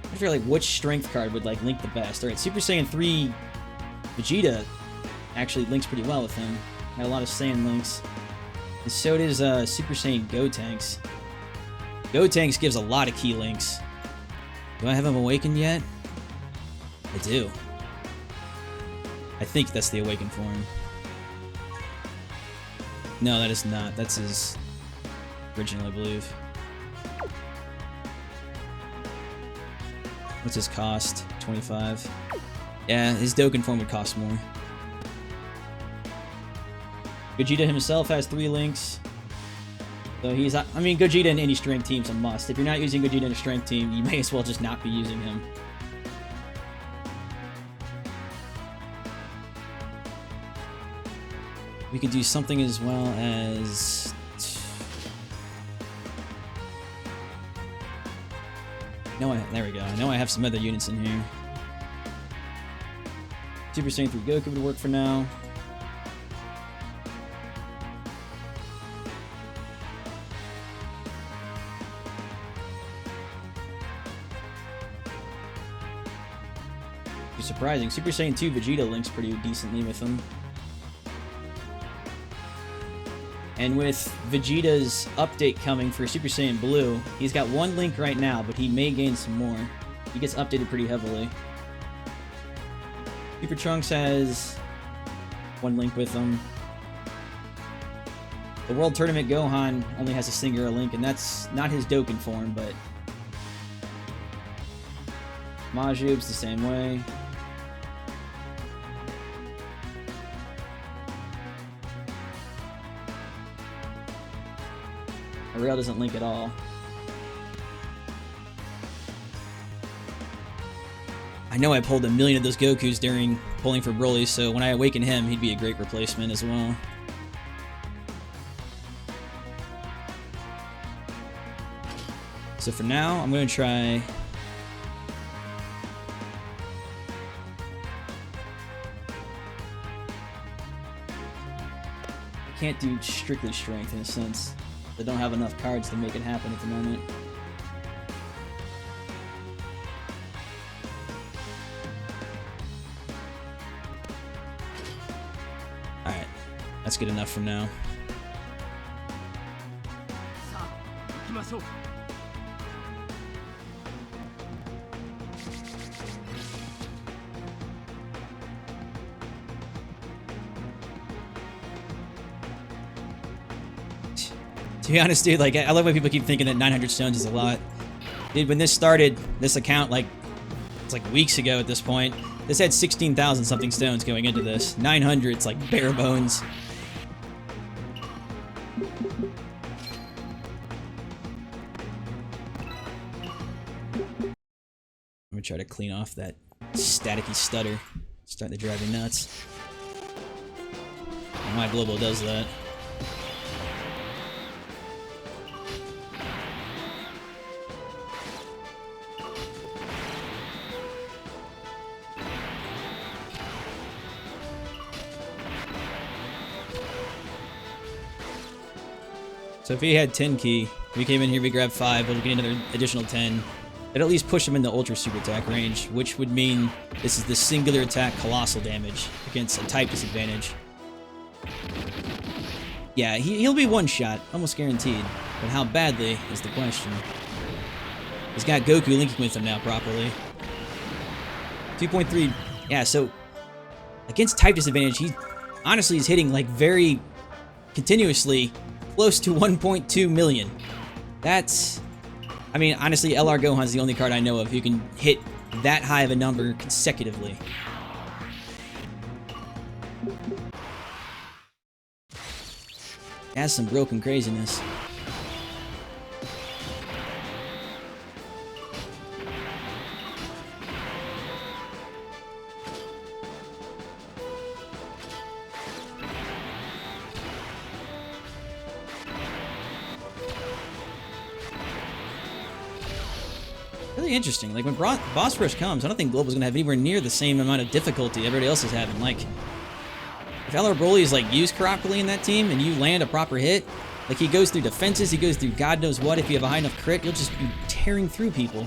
I feel like which strength card would like link the best. Alright, Super Saiyan 3 Vegeta actually links pretty well with him. Got a lot of Saiyan links. And so does Super Saiyan Gotenks. Gotenks gives a lot of key links. Do I have him awakened yet? I do. I think that's the awakened form. No, that is not. That's his original, I believe. What's his cost? 25. Yeah, his Dokkan form would cost more. Gogeta himself has 3 links. So he's, I mean, Gogeta in any strength team's a must. If you're not using Gogeta in a strength team, you may as well just not be using him. We could do something as well as... there we go. I know I have some other units in here. Super Saiyan 3 Goku would work for now. Surprising. Super Saiyan 2 Vegeta links pretty decently with him. And with Vegeta's update coming for Super Saiyan Blue, he's got 1 link right now, but he may gain some more. He gets updated pretty heavily. Super Trunks has 1 link with him. The World Tournament Gohan only has a singular link, and that's not his Dokkan form, but... Majub's the same way. Ariel doesn't link at all. I know I pulled a million of those Gokus during pulling for Broly, so when I awaken him, he'd be a great replacement as well. So for now, I'm going to try... I can't do strictly strength in a sense. They don't have enough cards to make it happen at the moment. Alright, that's good enough for now. To be honest, dude, like, I love when people keep thinking that 900 stones is a lot. Dude, when this started, this account, like, it's like weeks ago at this point, this had 16,000 something stones going into this. 900, it's like bare bones. I'm gonna try to clean off that staticky stutter. It's starting to drive me nuts. And my Blobo does that. So if he had 10 key, we came in here, we grabbed 5, we'll get another additional 10. That'd at least push him in the Ultra Super Attack range, which would mean this is the singular attack colossal damage against a type disadvantage. Yeah, he'll be one shot, almost guaranteed. But how badly is the question. He's got Goku linking with him now properly. 2.3, yeah, so against type disadvantage, he honestly is hitting like very continuously close to 1.2 million. That's, I mean, honestly, LR Gohan's the only card I know of who can hit that high of a number consecutively. Has some broken craziness. Really interesting. Like, when Boss Rush comes, I don't think Global's gonna have anywhere near the same amount of difficulty everybody else is having. Like, if Alor Broly is, like, used properly in that team, and you land a proper hit, like, he goes through defenses, he goes through God knows what. If you have a high enough crit, you'll just be tearing through people.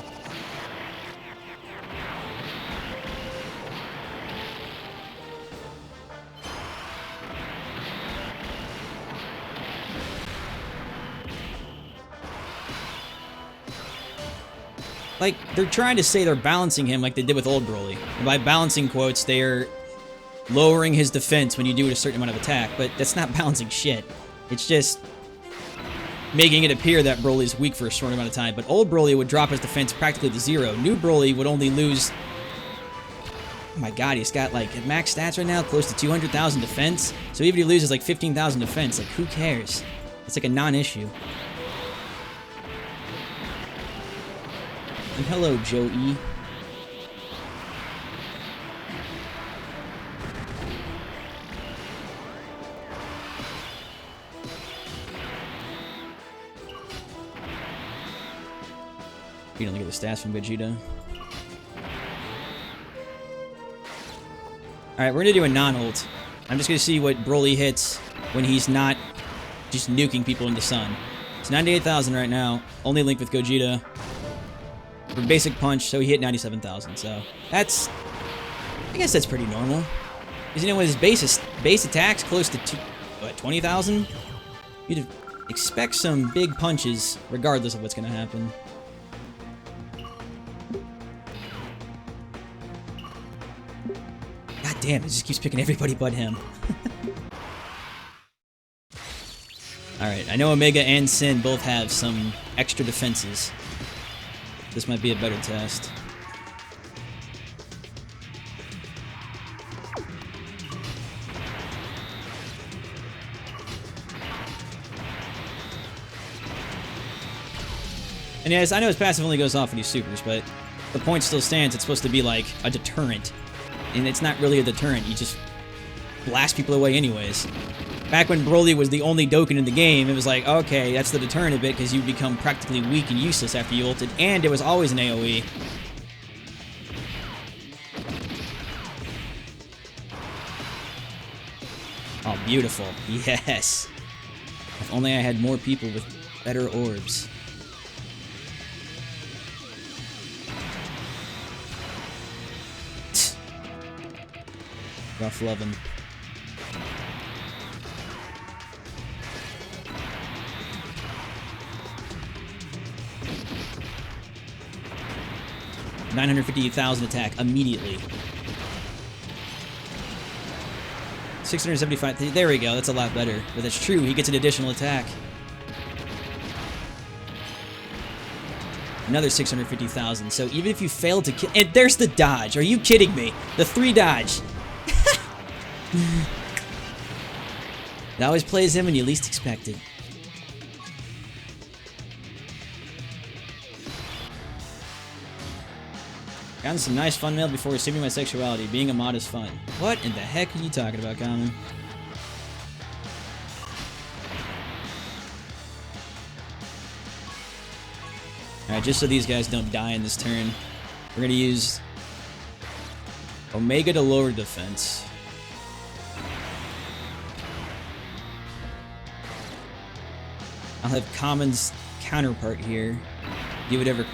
Like, they're trying to say they're balancing him like they did with old Broly. And by balancing quotes, they're lowering his defense when you do a certain amount of attack, but that's not balancing shit. It's just making it appear that Broly's weak for a short amount of time, but old Broly would drop his defense practically to 0. New Broly would only lose... Oh my god, he's got, like, at max stats right now, close to 200,000 defense. So even if he loses, like, 15,000 defense, like, who cares? It's like a non-issue. And hello, Joey. You don't look at the stats from Vegeta. Alright, we're gonna do a non-ult. I'm just gonna see what Broly hits when he's not just nuking people in the sun. It's 98,000 right now, only linked with Gogeta. For basic punch, so he hit 97,000, so that's... I guess that's pretty normal. Because, you know, with his base attacks close to 20,000? You'd expect some big punches, regardless of what's gonna happen. God damn, it just keeps picking everybody but him. Alright, I know Omega and Sin both have some extra defenses. This might be a better test. And yes, I know his passive only goes off when he's supers, but the point still stands. It's supposed to be like a deterrent. And it's not really a deterrent. You just blast people away anyways. Back when Broly was the only Dokkan in the game, it was like, okay, that's the deterrent a bit, because you become practically weak and useless after you ulted, and it was always an AoE. Oh, beautiful. Yes! If only I had more people with better orbs. Rough lovin'. $950,000 attack immediately. 675. There we go. That's a lot better. But that's true. He gets an additional attack. Another 650,000. So even if you fail to kill... And there's the dodge. Are you kidding me? The 3 dodge. It always plays him when you least expect it. Gotten some nice fun mail before receiving my sexuality. Being a mod is fun. What in the heck are you talking about, Common? Alright, just so these guys don't die in this turn, we're gonna use Omega to lower defense. I'll have Common's counterpart here. Do whatever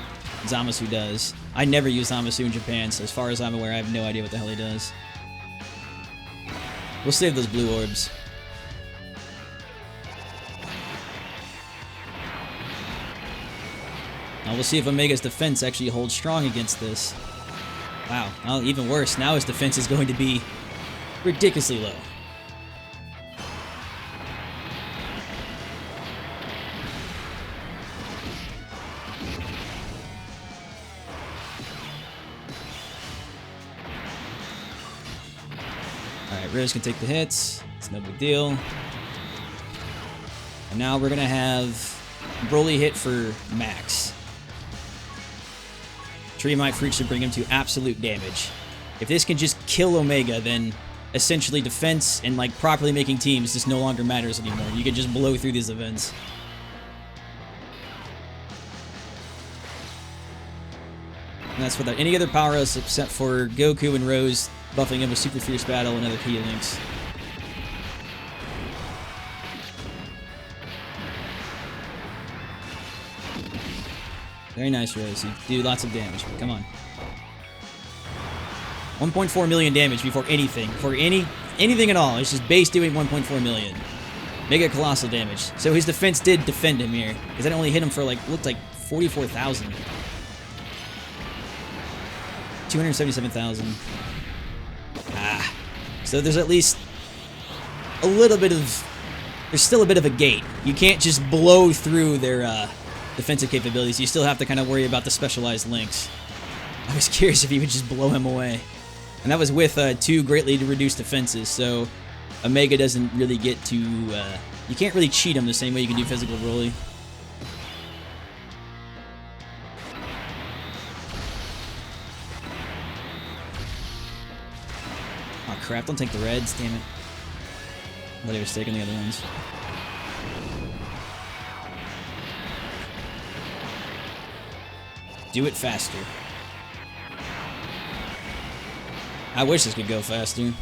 Zamasu does. I never use Zamasu in Japan, so as far as I'm aware, I have no idea what the hell he does. We'll save those blue orbs. Now we'll see if Omega's defense actually holds strong against this. Wow, well, even worse. Now his defense is going to be ridiculously low. Alright, Riz can take the hits. It's no big deal. And now we're gonna have Broly hit for max. Treatment Fruit should bring him to absolute damage. If this can just kill Omega, then essentially defense and like properly making teams just no longer matters anymore. You can just blow through these events. And that's without any other power-ups except for Goku and Rose buffing him with Super Fierce Battle and other key links. Very nice, Rose. You do lots of damage, but come on. 1.4 million damage before anything. For anything at all. It's just base doing 1.4 million. Mega colossal damage. So his defense did defend him here. Because that only hit him for like, looked like 44,000. 277,000. Ah. So there's at least a little bit of... There's still a bit of a gate. You can't just blow through their defensive capabilities. You still have to kind of worry about the specialized links. I was curious if you would just blow him away. And that was with 2 greatly reduced defenses, so Omega doesn't really get to... you can't really cheat him the same way you can do physical Broly. Oh crap, don't take the reds, damn it. I thought he was taking the other ones. Do it faster. I wish this could go faster.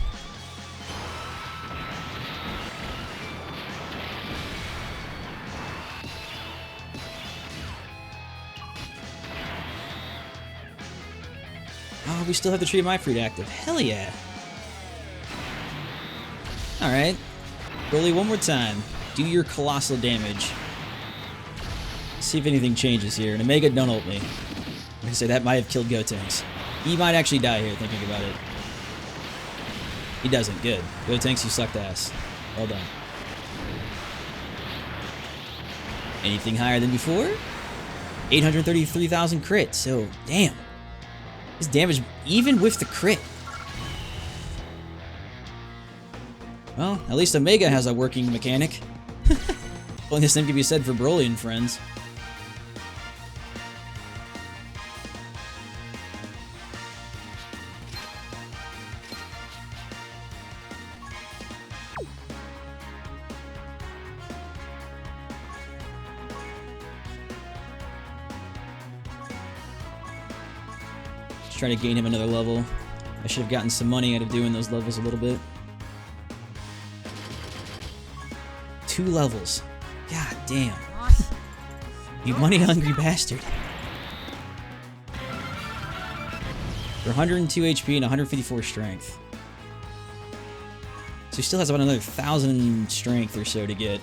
Oh, we still have the Tree of My Fruit active. Hell yeah. Alright. Broly, one more time. Do your colossal damage. See if anything changes here. And Omega, don't ult me. I'm gonna say that might have killed Gotenks. He might actually die here, thinking about it. He doesn't. Good. Gotenks, you sucked ass. Well done. Anything higher than before? 833,000 crit, so damn. His damage, even with the crit. Well, at least Omega has a working mechanic. Only the same can be said for Broly and friends. Try to gain him another level. I should have gotten some money out of doing those levels a little bit. 2 levels. God damn. You money-hungry bastard. For 102 HP and 154 strength. So he still has about another 1,000 strength or so to get.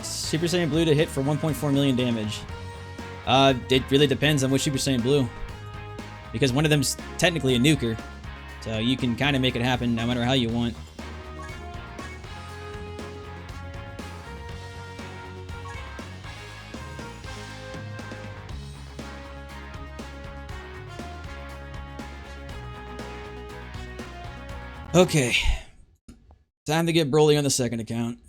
Super Saiyan Blue to hit for 1.4 million damage. It really depends on which Super Saiyan Blue. Because one of them's technically a nuker. So you can kind of make it happen no matter how you want. Okay. Time to get Broly on the second account.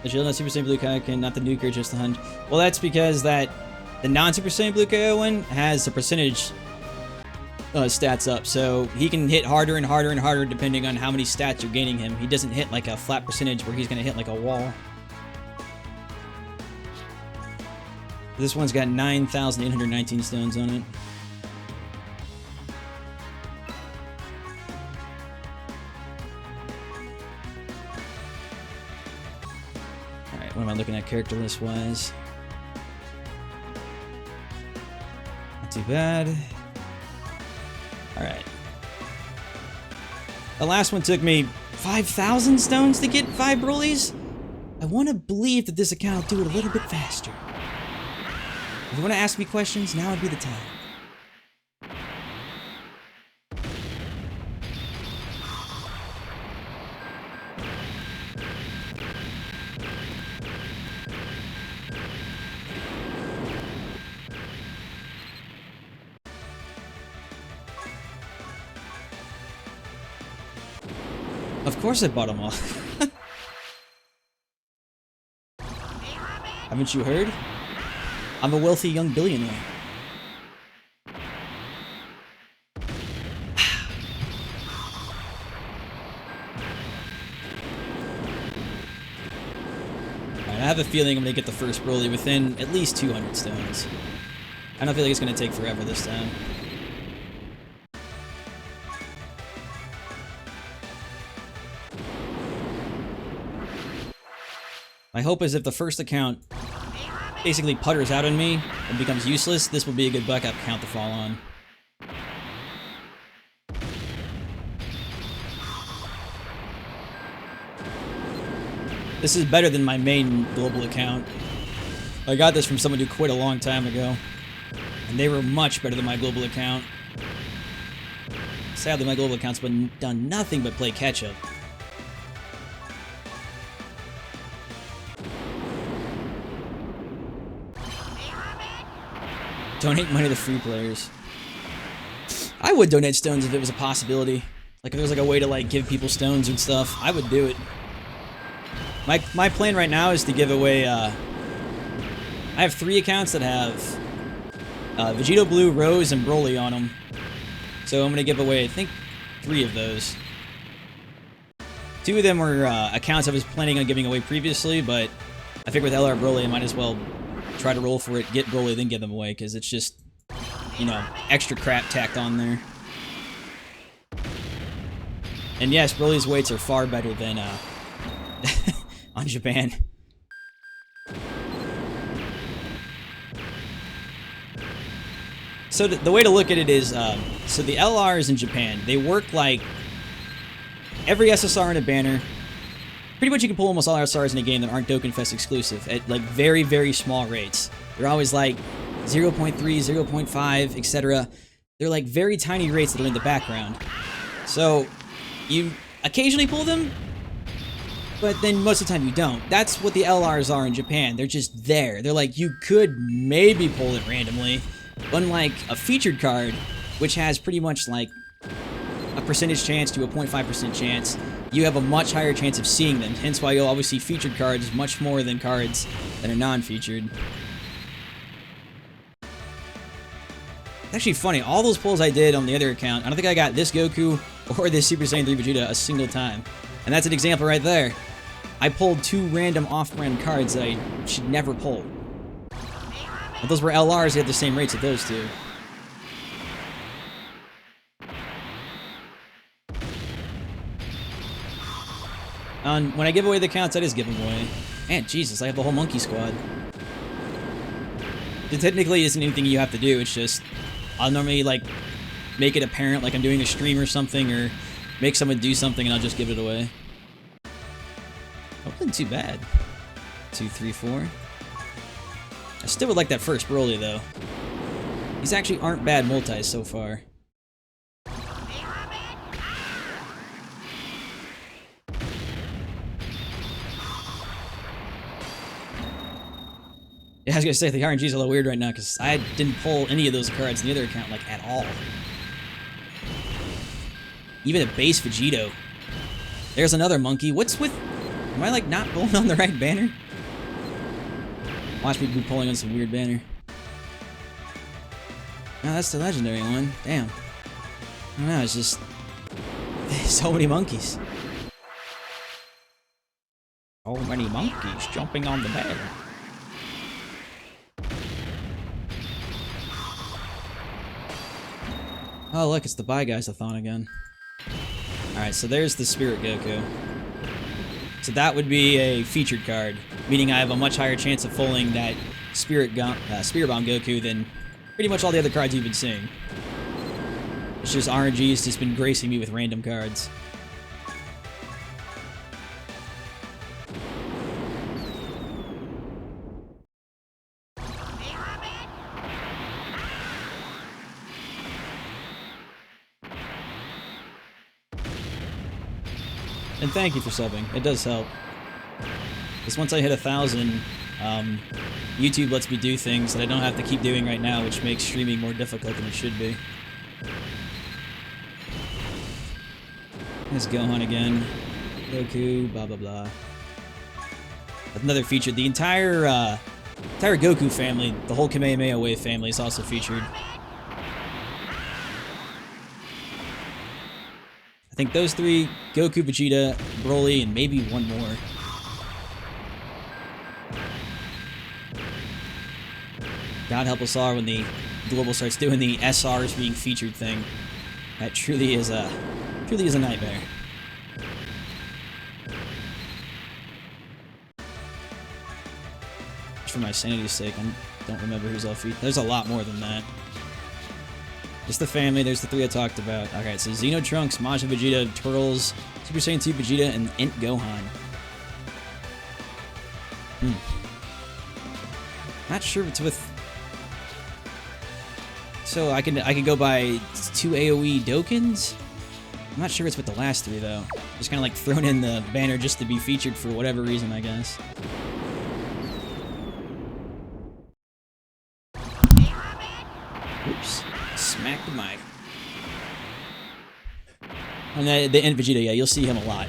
The shield on Super Saiyan Blue Kaioken, not the nuker, just the hunt. Well, that's because the non-Super Saiyan Blue Kaioken one has a percentage stats up, so he can hit harder and harder and harder depending on how many stats you're gaining him. He doesn't hit like a flat percentage where he's going to hit like a wall. This one's got 9,819 stones on it. What am I looking at character list wise? Not too bad. Alright. The last one took me 5,000 stones to get 5 Brolys. I want to believe that this account will do it a little bit faster. If you want to ask me questions, now would be the time. Of course I bought them all. Haven't you heard? I'm a wealthy young billionaire. Alright, I have a feeling I'm gonna get the first Broly within at least 200 stones. I don't feel like it's gonna take forever this time. My hope is if the first account basically putters out on me and becomes useless, this will be a good backup account to fall on. This is better than my main global account. I got this from someone who quit a long time ago, and they were much better than my global account. Sadly, my global account's been done nothing but play catch-up. Donate money to free players. I would donate stones if it was a possibility. Like if there was like a way to like give people stones and stuff, I would do it. My plan right now is to give away, I have 3 accounts that have Vegito Blue, Rose, and Broly on them. So I'm going to give away, I think, 3 of those. 2 of them were accounts I was planning on giving away previously, but I figured with LR Broly I might as well try to roll for it, get Broly, then give them away, because it's just, you know, extra crap tacked on there. And yes, Broly's weights are far better than on Japan. So the way to look at it is, so the LRs in Japan, they work like every SSR in a banner. Pretty much you can pull almost all SSRs in a game that aren't Dokkan Fest exclusive at like very, very small rates. They're always like 0.3, 0.5, etc. They're like very tiny rates that are in the background. So you occasionally pull them, but then most of the time you don't. That's what the LRs are in Japan. They're just there. They're like, you could maybe pull it randomly. Unlike a featured card, which has pretty much like a percentage chance to a 0.5% chance, you have a much higher chance of seeing them. Hence why you'll always see featured cards much more than cards that are non-featured. It's actually funny, all those pulls I did on the other account, I don't think I got this Goku or this Super Saiyan 3 Vegeta a single time. And that's an example right there. I pulled 2 random off-brand cards that I should never pull. If those were LRs, they had the same rates as those 2. When I give away the accounts, I just give them away. Man, Jesus, I have the whole monkey squad. It technically isn't anything you have to do, it's just, I'll normally, like, make it apparent like I'm doing a stream or something, or make someone do something and I'll just give it away. Wasn't too bad. 2, 3, 4. I still would like that first Broly, though. These actually aren't bad multis so far. Yeah, I was gonna say, the RNG is a little weird right now, because I didn't pull any of those cards in the other account, like, at all. Even a base Vegito. There's another monkey. What's with... Am I, like, not pulling on the right banner? Watch me be pulling on some weird banner. No, that's the legendary one. Damn. I don't know, it's just... so many monkeys. So many monkeys jumping on the bed. Oh, look, it's the Bye Guys-a-thon again. Alright, so there's the Spirit Goku. So that would be a featured card, meaning I have a much higher chance of pulling that Spirit Bomb Goku than pretty much all the other cards you've been seeing. It's just RNG's just been gracing me with random cards. And thank you for subbing. It does help. Because once I hit 1,000, YouTube lets me do things that I don't have to keep doing right now, which makes streaming more difficult than it should be. There's Gohan again. Goku, blah blah blah. Another feature. The entire Goku family, the whole Kamehameha Wave family, is also featured. I think those three, Goku, Vegeta, Broly, and maybe one more. God help us all when the Global starts doing the SRs being featured thing. That truly is a nightmare. Just for my sanity's sake, I don't remember who's all featured. There's a lot more than that. Just the family, there's the three I talked about. Alright, so Xeno Trunks, Majin Vegeta, Turtles, Super Saiyan 2 Vegeta, and Int Gohan. Not sure if it's with... So I can go by 2 AoE Dokkans? I'm not sure it's with the last three, though. Just kind of like thrown in the banner just to be featured for whatever reason, I guess. Oops. Smack the mic. And the Int Vegeta, yeah, you'll see him a lot.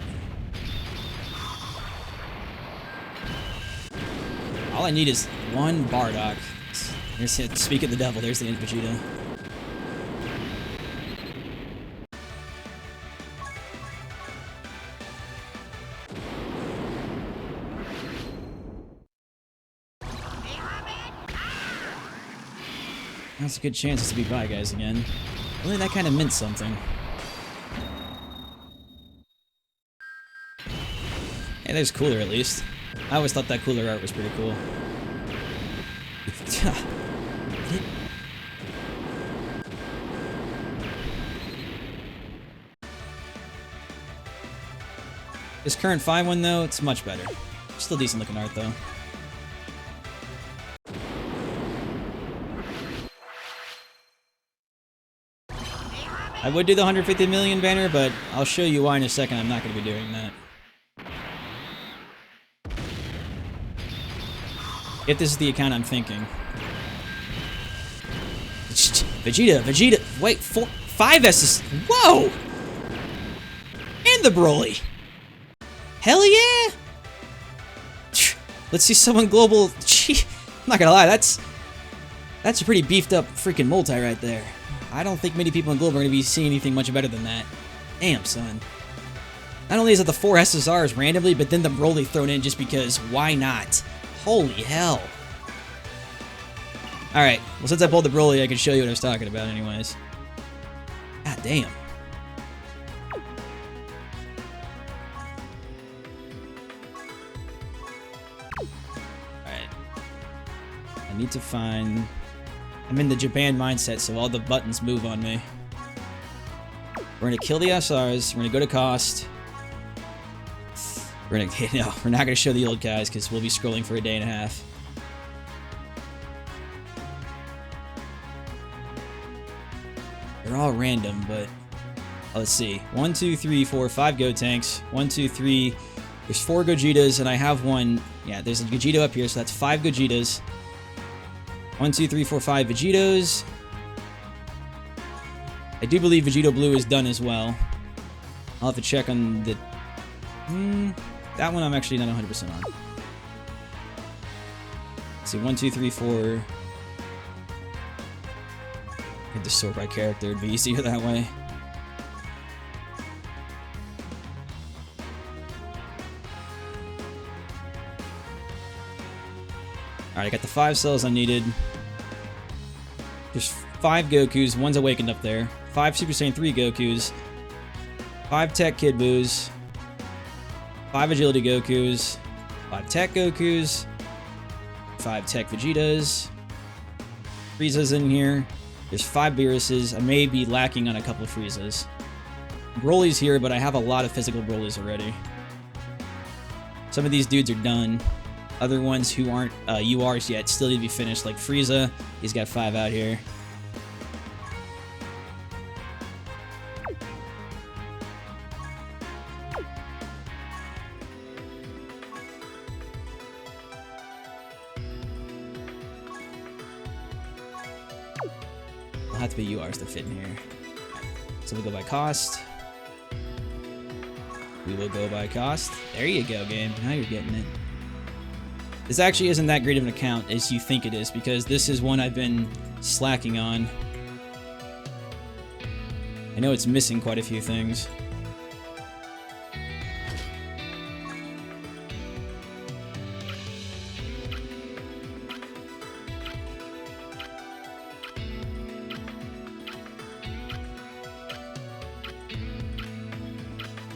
All I need is one Bardock. There's it. Speak of the devil, there's the Int Vegeta. That's a good chance to beat Bye Guys again. Really, that kind of meant something. Hey, there's Cooler at least. I always thought that Cooler art was pretty cool. This current 5-1 though, it's much better. Still decent looking art though. I would do the 150 million banner, but I'll show you why in a second. I'm not going to be doing that. If this is the account I'm thinking. Vegeta, wait, 5 S's, whoa! And the Broly. Hell yeah! Let's see someone global. Gee, I'm not gonna lie, that's a pretty beefed up freaking multi right there. I don't think many people in global are gonna be seeing anything much better than that. Damn, son. Not only is it the 4 SSRs randomly, but then the Broly thrown in just because, why not? Holy hell. Alright, well since I pulled the Broly, I can show you what I was talking about anyways. God damn. Alright. I need to find... I'm in the Japan mindset, so all the buttons move on me. We're gonna kill the SRs, we're gonna go to cost. We're gonna, no, we're not gonna show the old guys because we'll be scrolling for a day and a half. They're all random, but let's see. 1, 2, 3, 4, 5 Gotenks. 1, 2, 3. There's 4 Gogetas, and I have one. Yeah, there's a Gogeta up here, so that's 5 Gogetas. 1, 2, 3, 4, 5 Vegetos. I do believe Vegito Blue is done as well. I'll have to check on the... that one I'm actually not 100% on. Let's see, 1, 2, 3, 4... I could just sort by character, it'd be easier that way. Alright, I got the 5 cells I needed. There's 5 Gokus, one's awakened up there. 5 Super Saiyan 3 Gokus. 5 Tech Kid Boos. 5 Agility Gokus. 5 Tech Gokus. 5 Tech Vegetas. Frieza's in here. There's 5 Beeruses. I may be lacking on a couple of Friezas. Broly's here, but I have a lot of physical Brolys already. Some of these dudes are done. Other ones who aren't URs yet still need to be finished, like Frieza. He's got 5 out here. have to be URs to fit in here. So we'll go by cost. We will go by cost. There you go, game. Now you're getting it. This actually isn't that great of an account as you think it is, because this is one I've been slacking on. I know it's missing quite a few things.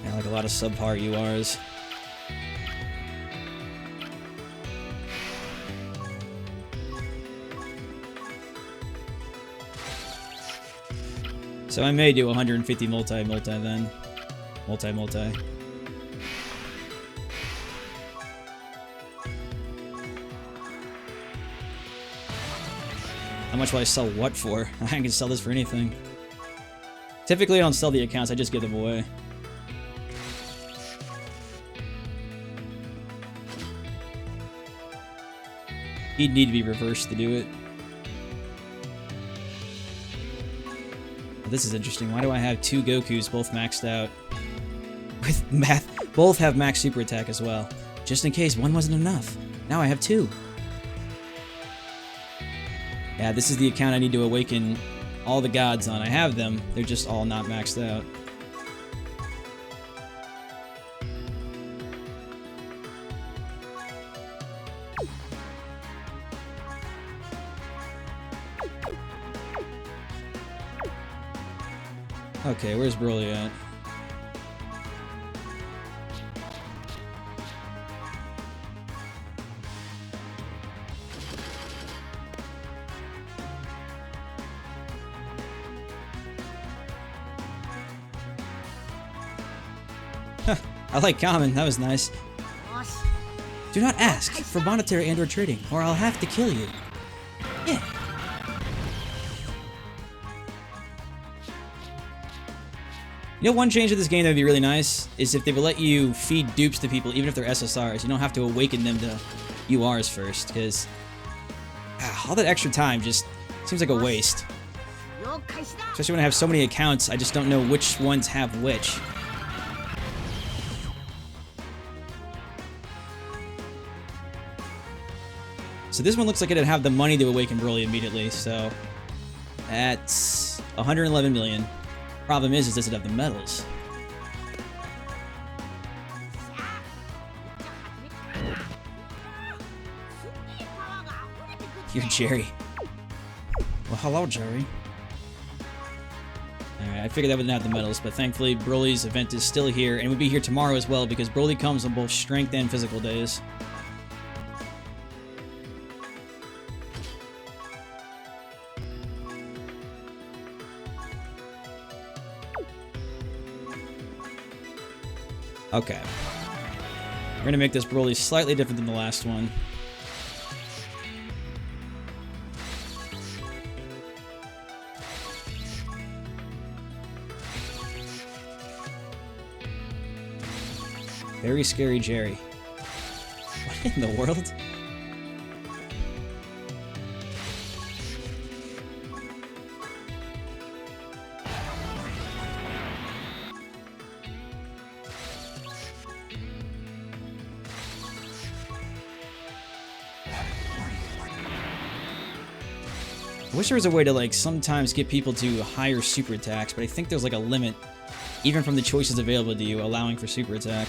Yeah, like a lot of subpar URs. So I may do 150 multi then. Multi. How much will I sell what for? I can sell this for anything. Typically I don't sell the accounts, I just give them away. He'd need to be reversed to do it. This is interesting. Why do I have two Gokus both maxed out? With math, both have max super attack as well. Just in case one wasn't enough. Now I have two. Yeah, this is the account I need to awaken all the gods on. I have them, they're just all not maxed out. Okay, where's Broly at? Huh, I like common, that was nice. Do not ask for monetary and/or trading, or I'll have to kill you. Yeah. You know, one change to this game that would be really nice is if they would let you feed dupes to people, even if they're SSRs. You don't have to awaken them to URs first, because all that extra time just seems like a waste. Especially when I have so many accounts, I just don't know which ones have which. So this one looks like it'd have the money to awaken Broly immediately, so that's 111 million. Problem is does it have the medals? You're Jerry. Well, hello, Jerry. Alright, I figured that wouldn't have the medals, but thankfully Broly's event is still here, and would be here tomorrow as well, because Broly comes on both strength and physical days. Okay. We're gonna make this Broly slightly different than the last one. Very scary Jerry. What in the world? I wish there was a way to, like, sometimes get people to higher super attacks, but I think there's, like, a limit, even from the choices available to you, allowing for super attack.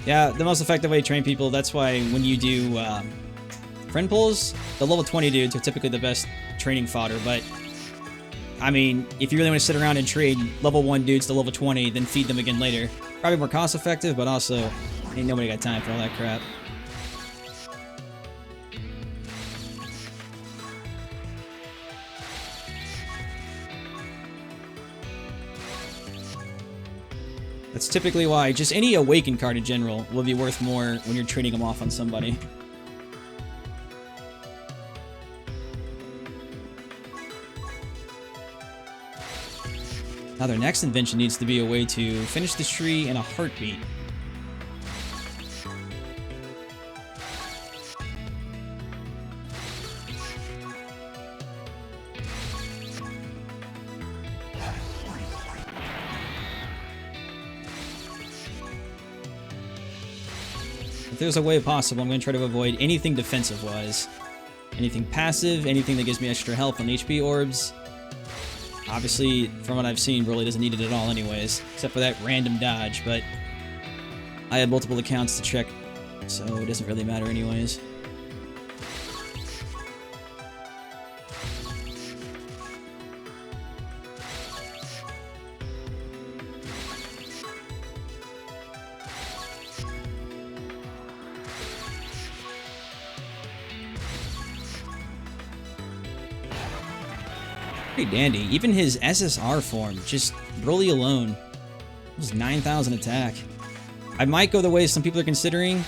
Yeah, the most effective way to train people, that's why when you do friend pulls, the level 20 dudes are typically the best training fodder, but I mean, if you really want to sit around and trade level 1 dudes to level 20, then feed them again later. Probably more cost effective, but also ain't nobody got time for all that crap. That's typically why just any Awaken card in general will be worth more when you're trading them off on somebody. Now their next invention needs to be a way to finish this tree in a heartbeat. If there's a way possible, I'm going to try to avoid anything defensive-wise. Anything passive, anything that gives me extra health on HP orbs. Obviously, from what I've seen, Broly doesn't need it at all anyways, except for that random dodge, but I have multiple accounts to check, so it doesn't really matter anyways. Pretty dandy. Even his SSR form, just Broly alone, was 9,000 attack. I might go the way some people are considering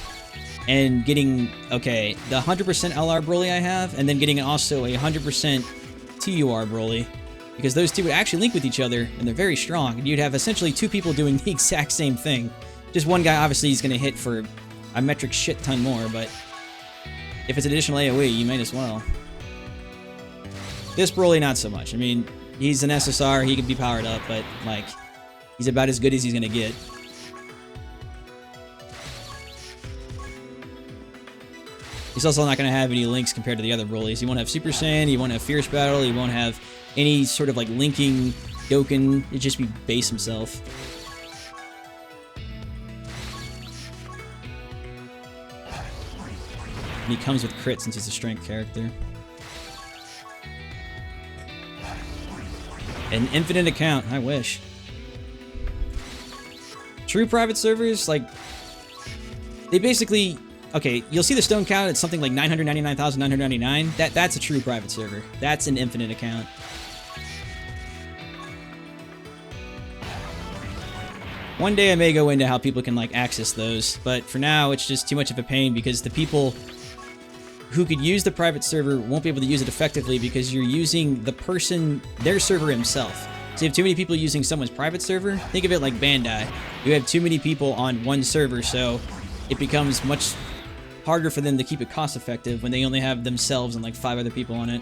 and getting, okay, the 100% LR Broly I have, and then getting also a 100% TUR Broly, because those two would actually link with each other, and they're very strong, and you'd have essentially two people doing the exact same thing. Just one guy, obviously, is going to hit for a metric shit ton more, but if it's additional AoE, you might as well. This Broly, not so much. I mean, he's an SSR, he can be powered up, but, like, he's about as good as he's gonna get. He's also not gonna have any links compared to the other Brolys. He won't have Super Saiyan, he won't have Fierce Battle, he won't have any sort of, like, linking Dokkan. It'd just be base himself. And he comes with crit since he's a strength character. An infinite account, I wish. True private servers, like, they basically, okay, you'll see the stone count, it's something like 999,999. That's a true private server. That's an infinite account. One day I may go into how people can, like, access those, but for now it's just too much of a pain because the people who could use the private server won't be able to use it effectively because you're using the person, their server himself. So you have too many people using someone's private server. Think of it like Bandai. You have too many people on one server, so it becomes much harder for them to keep it cost effective when they only have themselves and like 5 other people on it.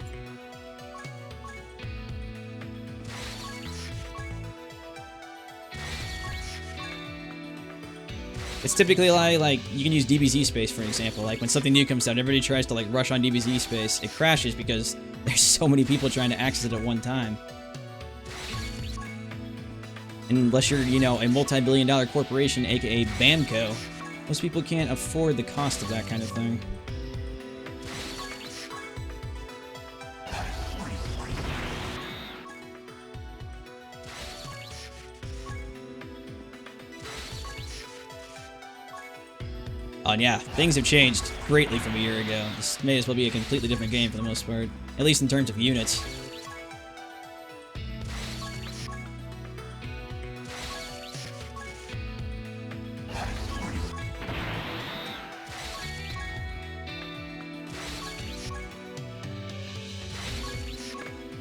It's typically like you can use DBZ space for example. Like when something new comes out, everybody tries to like rush on DBZ space. It crashes because there's so many people trying to access it at one time. And unless you're, you know, a multi-billion-dollar corporation, aka Bamco, most people can't afford the cost of that kind of thing. Oh, and yeah, things have changed greatly from a year ago. This may as well be a completely different game for the most part, at least in terms of units.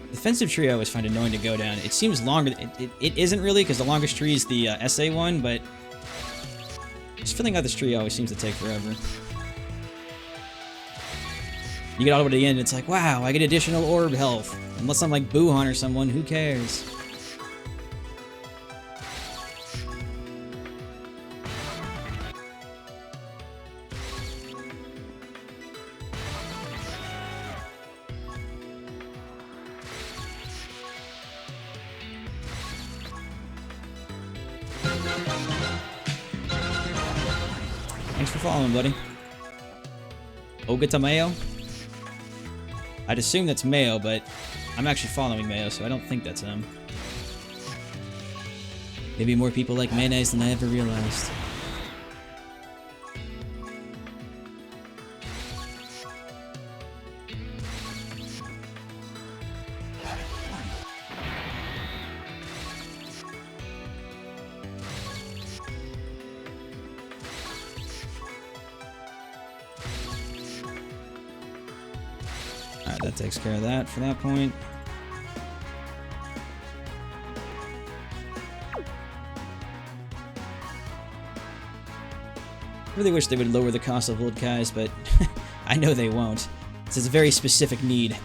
Defensive tree I always find annoying to go down. It seems longer. It isn't really, because the longest tree is the SA one, but just filling out this tree always seems to take forever. You get all the way to the end, it's like, wow, I get additional orb health. Unless I'm like Buhan or someone, who cares? Thanks for following, buddy. Ogata Mayo? I'd assume that's Mayo, but I'm actually following Mayo, so I don't think that's him. Maybe more people like mayonnaise than I ever realized. Alright, that takes care of that for that point. Really wish they would lower the cost of old Kais, but I know they won't. This is a very specific need.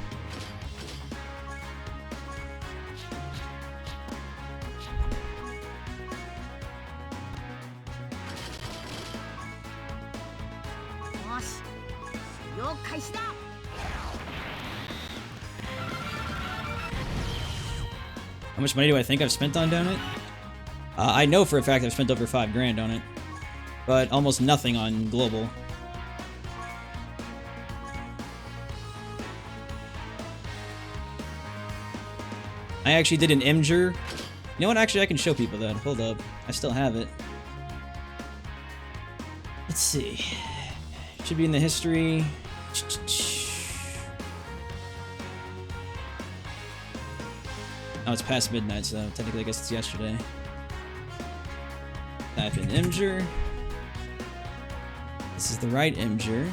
How much money do I think I've spent on Donut? I know for a fact I've spent over $5 grand on it, but almost nothing on Global. I actually did an Imgur. You know what? Actually, I can show people that. Hold up. I still have it. Let's see. Should be in the history. Oh, it's past midnight, so technically I guess it's yesterday. Type in Imgur. This is the right Imgur.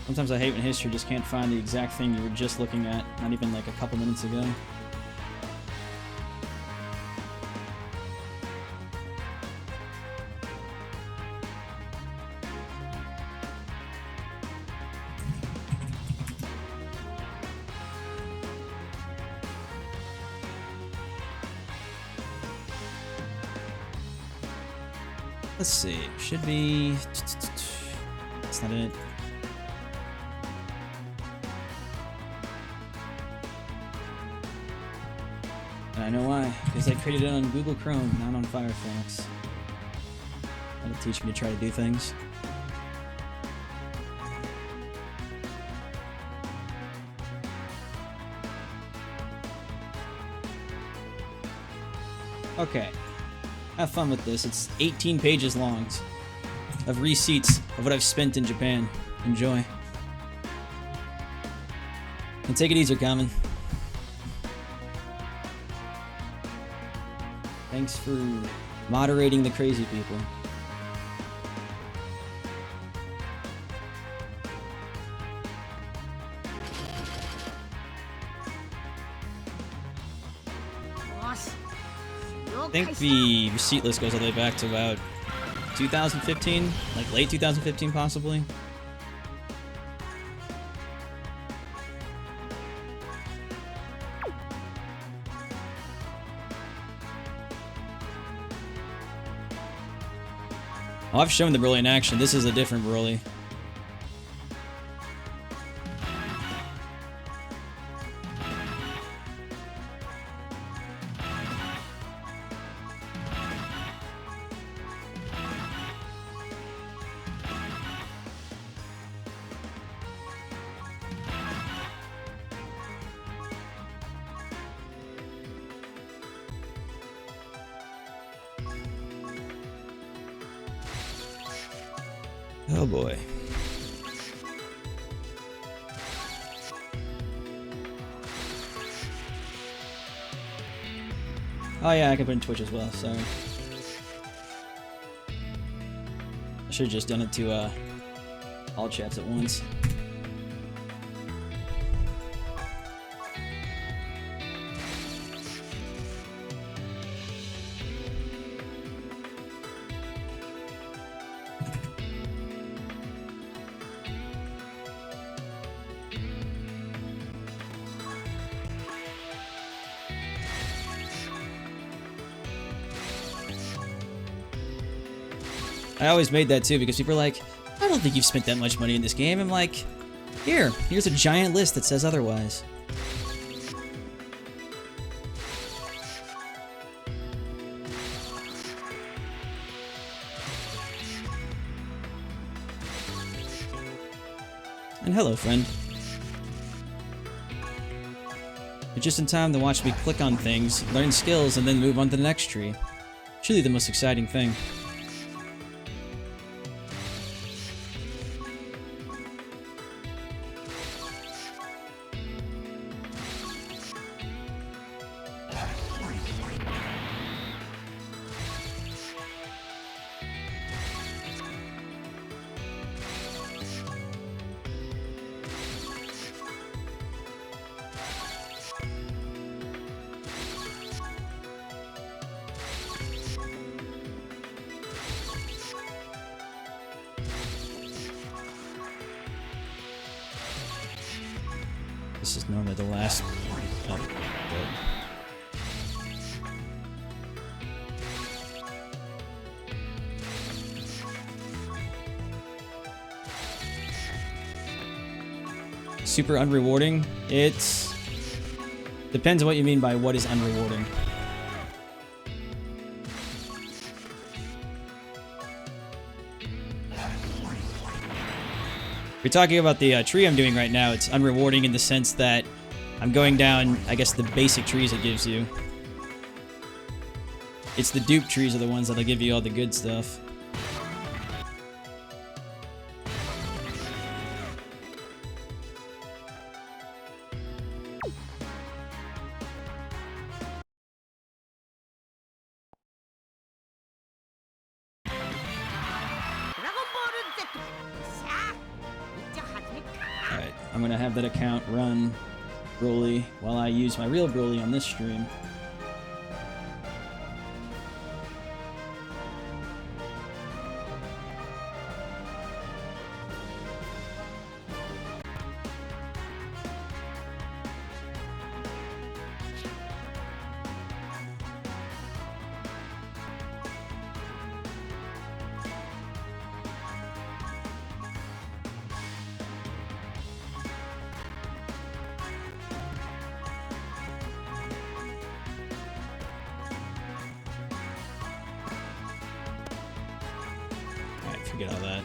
Sometimes I hate when history just can't find the exact thing you were just looking at, not even like a couple minutes ago. Let's see, should be... That's not it. I know why, because I created it on Google Chrome, not on Firefox. That'll teach me to try to do things. Okay, have fun with this. It's 18 pages long of receipts of what I've spent in Japan. Enjoy. And take it easy, Kamen. Thanks for moderating the crazy people. I think the receipt list goes all the way back to about 2015, like late 2015 possibly. Oh, I've shown the Broly in action. This is a different Broly. Oh boy. Oh yeah, I can put in Twitch as well, so... I should have just done it to all chats at once. I always made that too because people are like, I don't think you've spent that much money in this game. I'm like, here's a giant list that says otherwise. And hello, friend. You're just in time to watch me click on things, learn skills, and then move on to the next tree. Truly the most exciting thing. This is normally the last. Oh, good. Super unrewarding. It depends on what you mean by what is unrewarding. If you're talking about the tree I'm doing right now, it's unrewarding in the sense that I'm going down, I guess, the basic trees it gives you. It's the dupe trees are the ones that'll give you all the good stuff. Alright, I'm gonna have that account run Broly while I use my real Broly on this stream. Forget all that.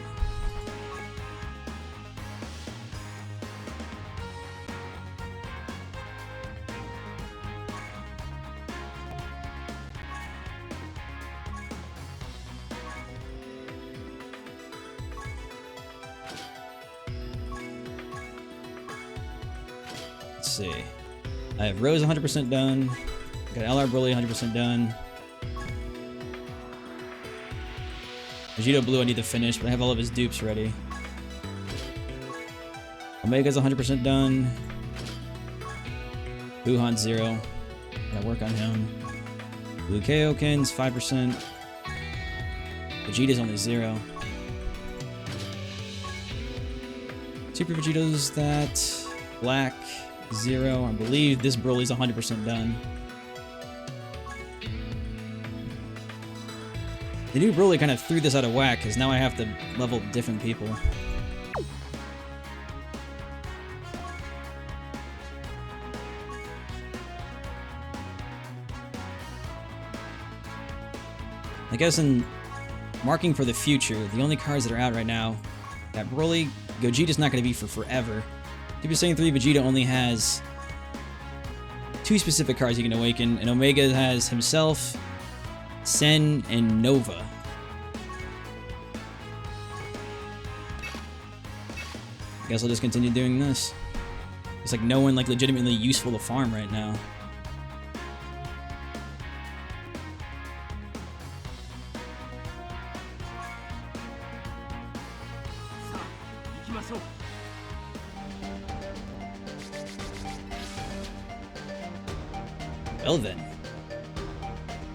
Let's see. I have Rose 100% done. Got LR Broly 100% done. Vegito Blue I need to finish, but I have all of his dupes ready. Omega's 100% done. Buhan's 0. Gotta work on him. Blue Kaioken's 5%. Vegeta's only 0. Super Vegito's that. Black, 0. I believe this Broly's 100% done. The new Broly kind of threw this out of whack, because now I have to level different people. I guess in marking for the future, the only cards that are out right now, that Broly, Gogeta's not going to be for forever. Super Saiyan 3 Vegeta only has 2 specific cards he can awaken, and Omega has himself, Sen, and Nova. Guess I'll just continue doing this. It's like no one like legitimately useful to farm right now. Well then.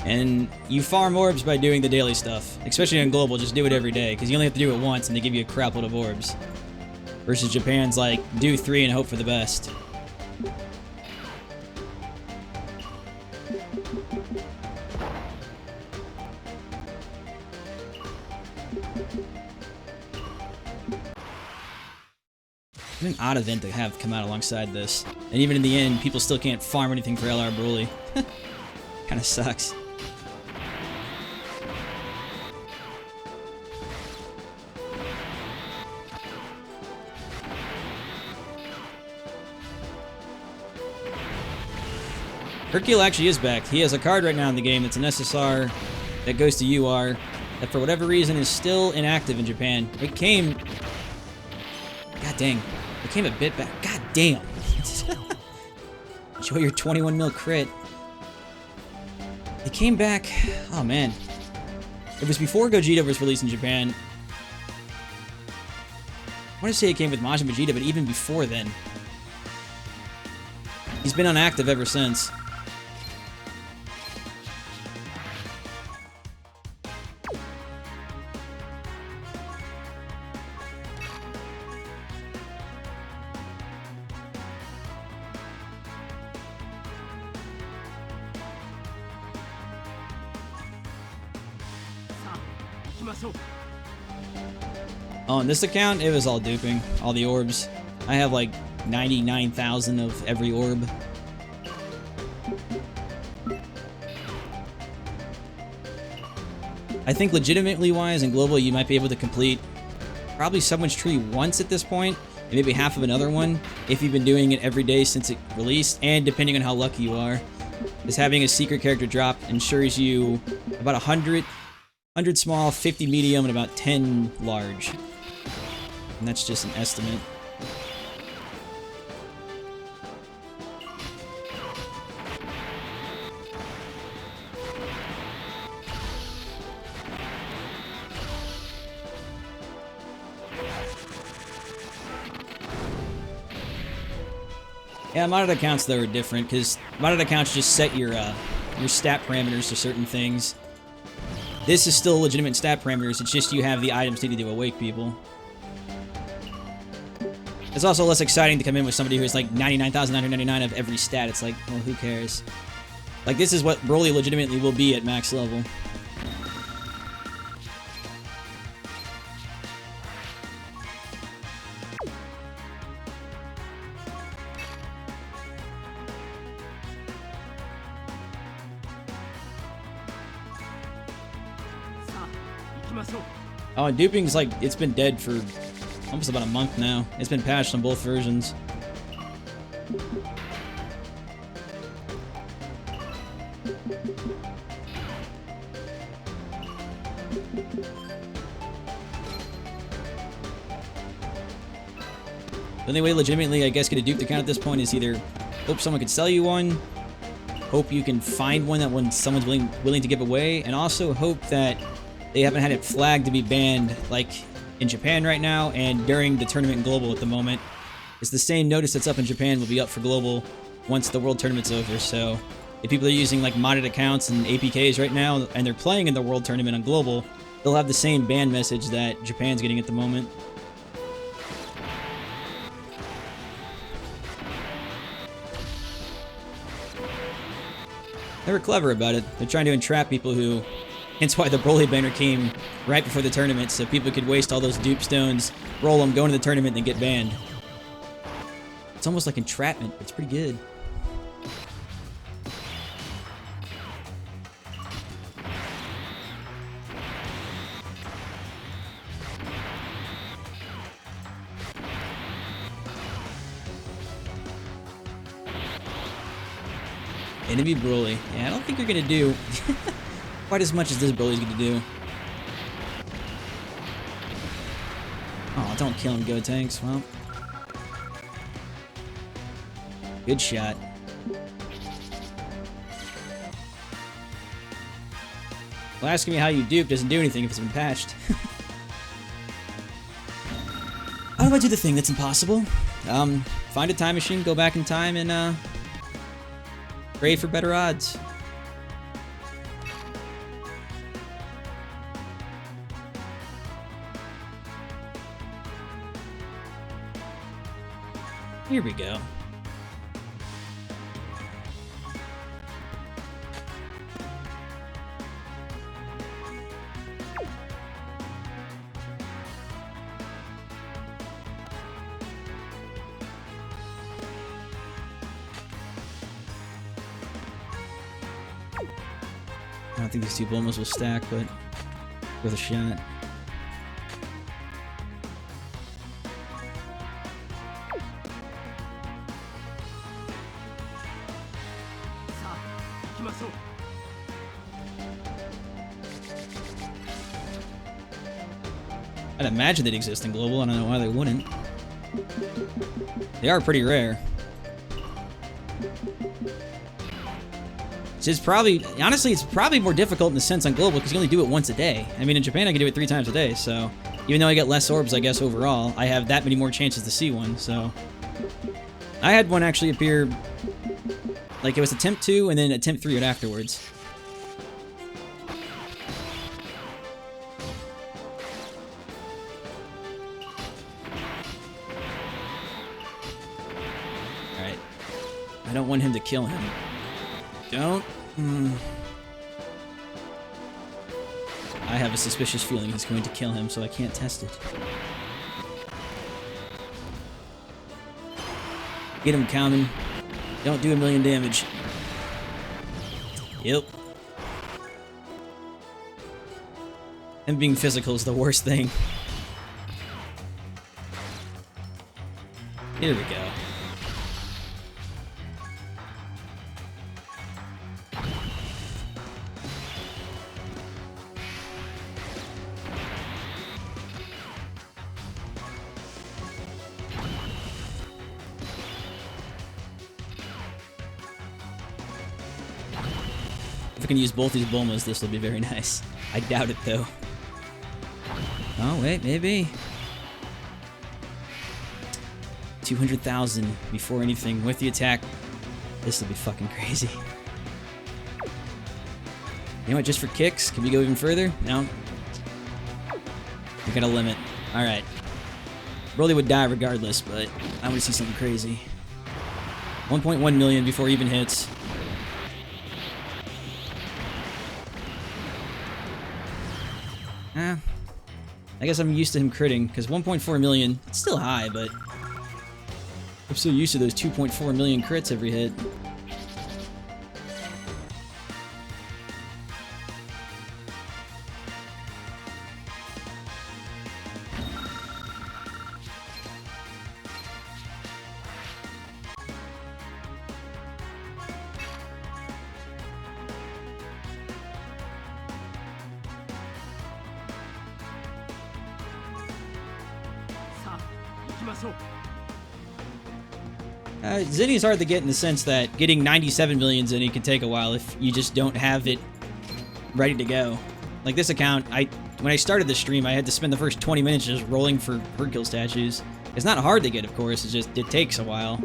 And you farm orbs by doing the daily stuff. Especially on global, just do it every day, because you only have to do it once and they give you a crap load of orbs. Versus Japan's like, do 3 and hope for the best. What an odd event to have come out alongside this. And even in the end, people still can't farm anything for LR Broly. Kinda sucks. Hercule actually is back. He has a card right now in the game that's an SSR that goes to UR that for whatever reason is still inactive in Japan. It came... God dang. It came a bit back. God damn. Enjoy your 21 mil crit. It came back... Oh, man. It was before Gogeta was released in Japan. I want to say it came with Majin Vegeta, but even before then. He's been inactive ever since. On this account, it was all duping. All the orbs. I have like 99,000 of every orb. I think legitimately wise and global, you might be able to complete probably someone's tree once at this point, and maybe half of another one if you've been doing it every day since it released, and depending on how lucky you are. Because having a secret character drop ensures you about 100 small, 50 medium, and about 10 large. And that's just an estimate. Yeah, modded accounts though are different because modded accounts just set your stat parameters to certain things. This is still legitimate stat parameters. It's just you have the items needed to awake people. It's also less exciting to come in with somebody who has like 99,999 of every stat. It's like, well, who cares? Like this is what Broly legitimately will be at max level. Oh, and duping's like, it's been dead for almost about a month now. It's been patched on both versions. The only way legitimately, I guess, get a duped account at this point is either hope someone could sell you one, hope you can find one that when someone's willing to give away, and also hope that they haven't had it flagged to be banned, like in Japan right now, and during the tournament in Global at the moment. It's the same notice that's up in Japan will be up for Global once the World Tournament's over, so if people are using like modded accounts and APKs right now, and they're playing in the World Tournament on Global, they'll have the same ban message that Japan's getting at the moment. They were clever about it. They're trying to entrap people who... Hence why the Broly banner came right before the tournament, so people could waste all those dupe stones, roll them, go into the tournament, and then get banned. It's almost like entrapment. It's pretty good. Enemy Broly. Yeah, I don't think you're gonna do quite as much as this Broly's gonna do. Oh, don't kill him, Go Tanks. Well, good shot. Well, asking me how you dupe doesn't do anything if it's been patched. How do I do the thing that's impossible? Find a time machine, go back in time, and pray for better odds. Here we go. I don't think these two Bulmas will stack, but worth a shot. I'd imagine they'd exist in Global. I don't know why they wouldn't. They are pretty rare. It's probably, honestly, it's probably more difficult in the sense on Global because you only do it once a day. I mean, in Japan, I can do it 3 times a day, so even though I get less orbs, I guess, overall, I have that many more chances to see one, so. I had one actually appear, like, it was attempt 2 and then attempt 3 right afterwards. Alright. I don't want him to kill him. Don't. I have a suspicious feeling he's going to kill him, so I can't test it. Get him, Cowman. Don't do 1,000,000 damage. Yep. Him being physical is the worst thing. Here we go. If I can use both these Bulmas, this will be very nice. I doubt it, though. Oh, wait, maybe. 200,000 before anything with the attack. This will be fucking crazy. You know what, just for kicks? Can we go even further? No? We got a limit. Alright. Broly would die regardless, but I want to see something crazy. 1.1 million before he even hits. I guess I'm used to him critting, because 1.4 million, it's still high, but I'm so used to those 2.4 million crits every hit. Zinni's hard to get in the sense that getting 97 million Zinni can take a while if you just don't have it ready to go. Like this account, when I started the stream, I had to spend the first 20 minutes just rolling for Hercule statues. It's not hard to get, of course, it's just, it takes a while.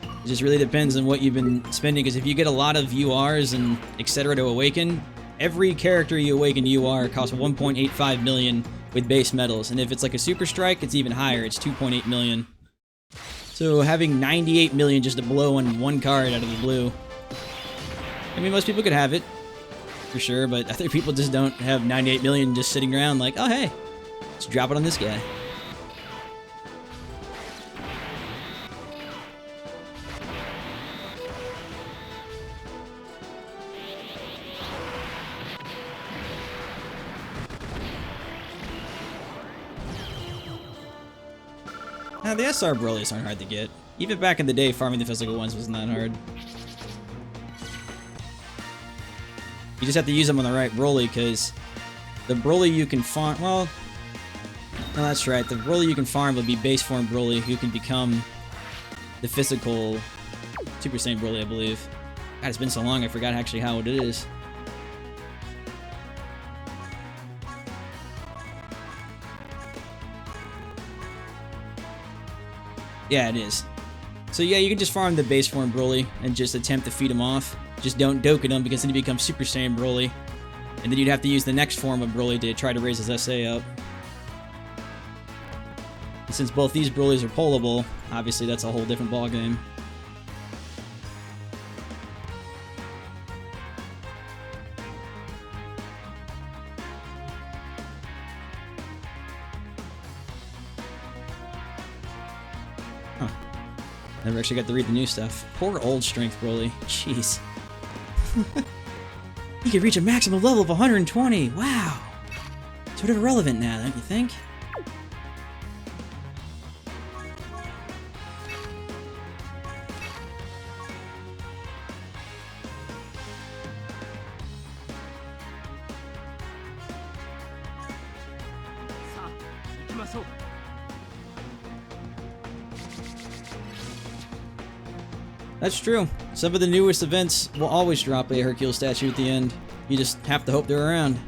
It just really depends on what you've been spending, because if you get a lot of URs and etc. to awaken, every character you awaken UR costs 1.85 million with base metals, and if it's like a Super Strike, it's even higher, it's 2.8 million. So having 98 million just to blow on one card out of the blue, I mean, most people could have it, for sure, but other people just don't have 98 million just sitting around like, oh hey, let's drop it on this guy. Now, the SR Broly's aren't hard to get. Even back in the day, farming the physical ones wasn't that hard. You just have to use them on the right Broly, because the Broly you can farm... Well, no, that's right. The Broly you can farm will be base form Broly, who can become the physical Super Saiyan Broly, I believe. God, it's been so long, I forgot actually how it is. Yeah, it is. So yeah, you can just farm the base form Broly and just attempt to feed him off. Just don't Dokkan him, because then he becomes Super Saiyan Broly. And then you'd have to use the next form of Broly to try to raise his SA up. And since both these Brolys are pullable, obviously that's a whole different ballgame. Never actually got to read the new stuff. Poor old strength Broly. Jeez. He could reach a maximum level of 120. Wow. Sort of irrelevant now, don't you think? That's true. Some of the newest events will always drop a Hercule statue at the end. You just have to hope they're around.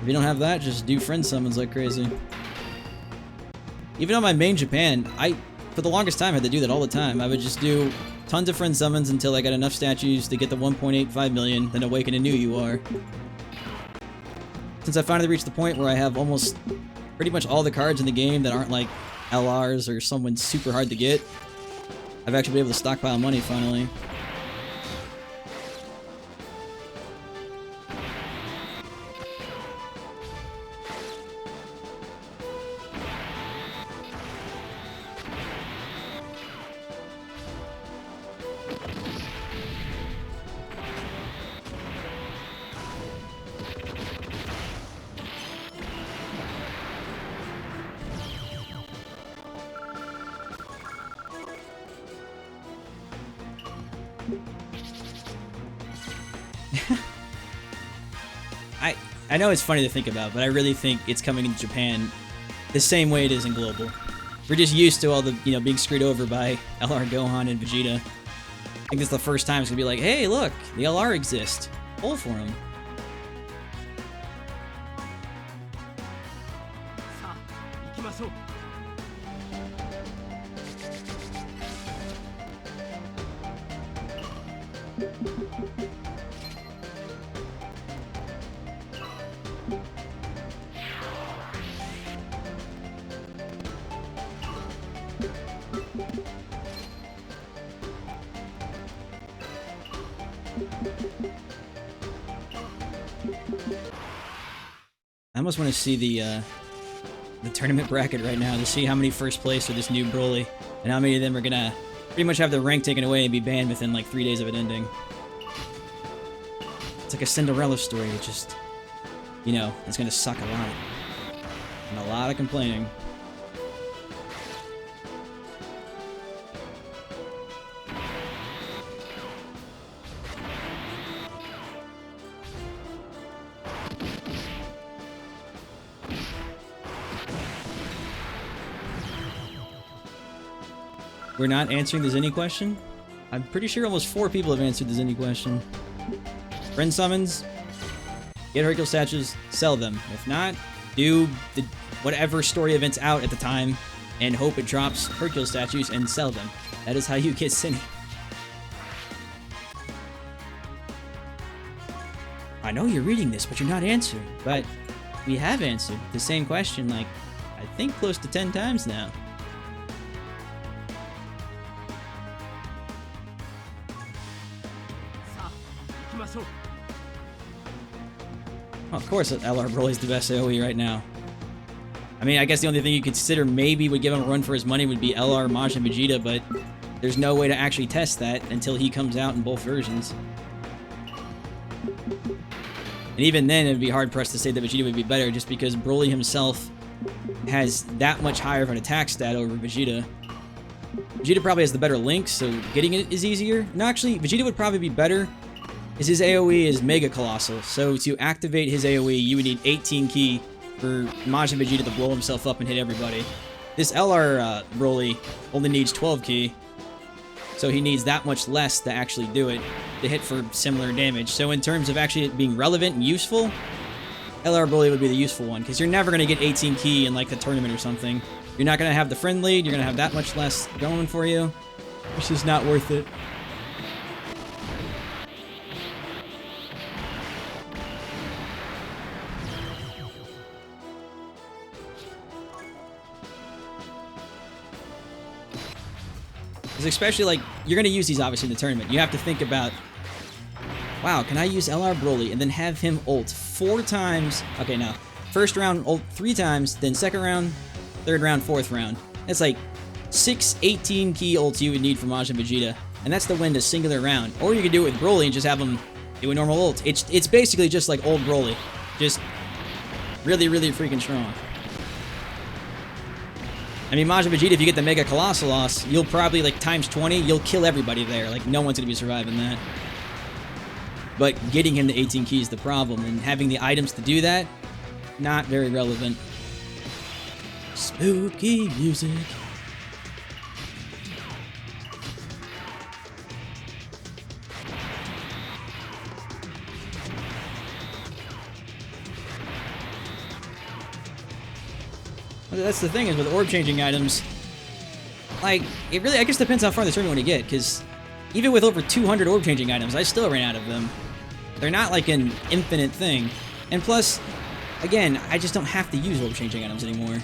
If you don't have that, just do friend summons like crazy. Even on my main Japan, for the longest time, had to do that all the time. I would just do tons of friend summons until I got enough statues to get the 1.85 million, then awaken a new UR. Since I finally reached the point where I have almost pretty much all the cards in the game that aren't like LRs or someone super hard to get, I've actually been able to stockpile money finally. I know it's funny to think about, but I really think it's coming in Japan the same way it is in Global. We're just used to all the, you know, being screwed over by LR Gohan and Vegeta. I think this is the first time it's gonna be like, hey, look, the LR exists. Pull for him. I almost want to see the tournament bracket right now to see how many first place are this new Broly, and how many of them are gonna pretty much have their rank taken away and be banned within like 3 days of it ending. It's like a Cinderella story. It just, you know, it's gonna suck a lot. And a lot of complaining. We're not answering the Zinni question? I'm pretty sure almost 4 people have answered the Zinni question. Friend summons, get Hercule statues, sell them. If not, do the whatever story event's out at the time and hope it drops Hercule statues and sell them. That is how you get Zinni. I know you're reading this, but you're not answering. But we have answered the same question like, I think close to 10 times now. Of course, LR Broly's the best AoE right now. I mean, I guess the only thing you consider maybe would give him a run for his money would be LR, Majin, Vegeta, but there's no way to actually test that until he comes out in both versions. And even then, it'd be hard-pressed to say that Vegeta would be better just because Broly himself has that much higher of an attack stat over Vegeta. Vegeta probably has the better link, so getting it is easier. No, actually, Vegeta would probably be better, is his AoE is Mega Colossal, so to activate his AoE, you would need 18 ki for Majin Vegeta to blow himself up and hit everybody. This LR Broly only needs 12 ki, so he needs that much less to actually do it, to hit for similar damage. So in terms of actually it being relevant and useful, LR Broly would be the useful one, because you're never going to get 18 ki in like the tournament or something. You're not going to have the friend lead, you're going to have that much less going for you. It's just not worth it. Especially, like, you're going to use these, obviously, in the tournament. You have to think about, wow, can I use LR Broly and then have him ult 4 times? Okay, no. First round, ult 3 times, then second round, third round, fourth round. That's like 6 18 ki ults you would need for Majin Vegeta. And that's to win a singular round. Or you could do it with Broly and just have him do a normal ult. It's basically just like old Broly. Just really, really freaking strong. I mean, Majin Vegeta, if you get the Mega Colossal loss, you'll probably, like, times 20, you'll kill everybody there. Like, no one's going to be surviving that. But getting him to 18 ki is the problem, and having the items to do that, not very relevant. Spooky music. That's the thing, is with orb-changing items, like, it really, I guess, depends how far the tournament you get, because even with over 200 orb-changing items, I still ran out of them. They're not like an infinite thing. And plus, again, I just don't have to use orb-changing items anymore.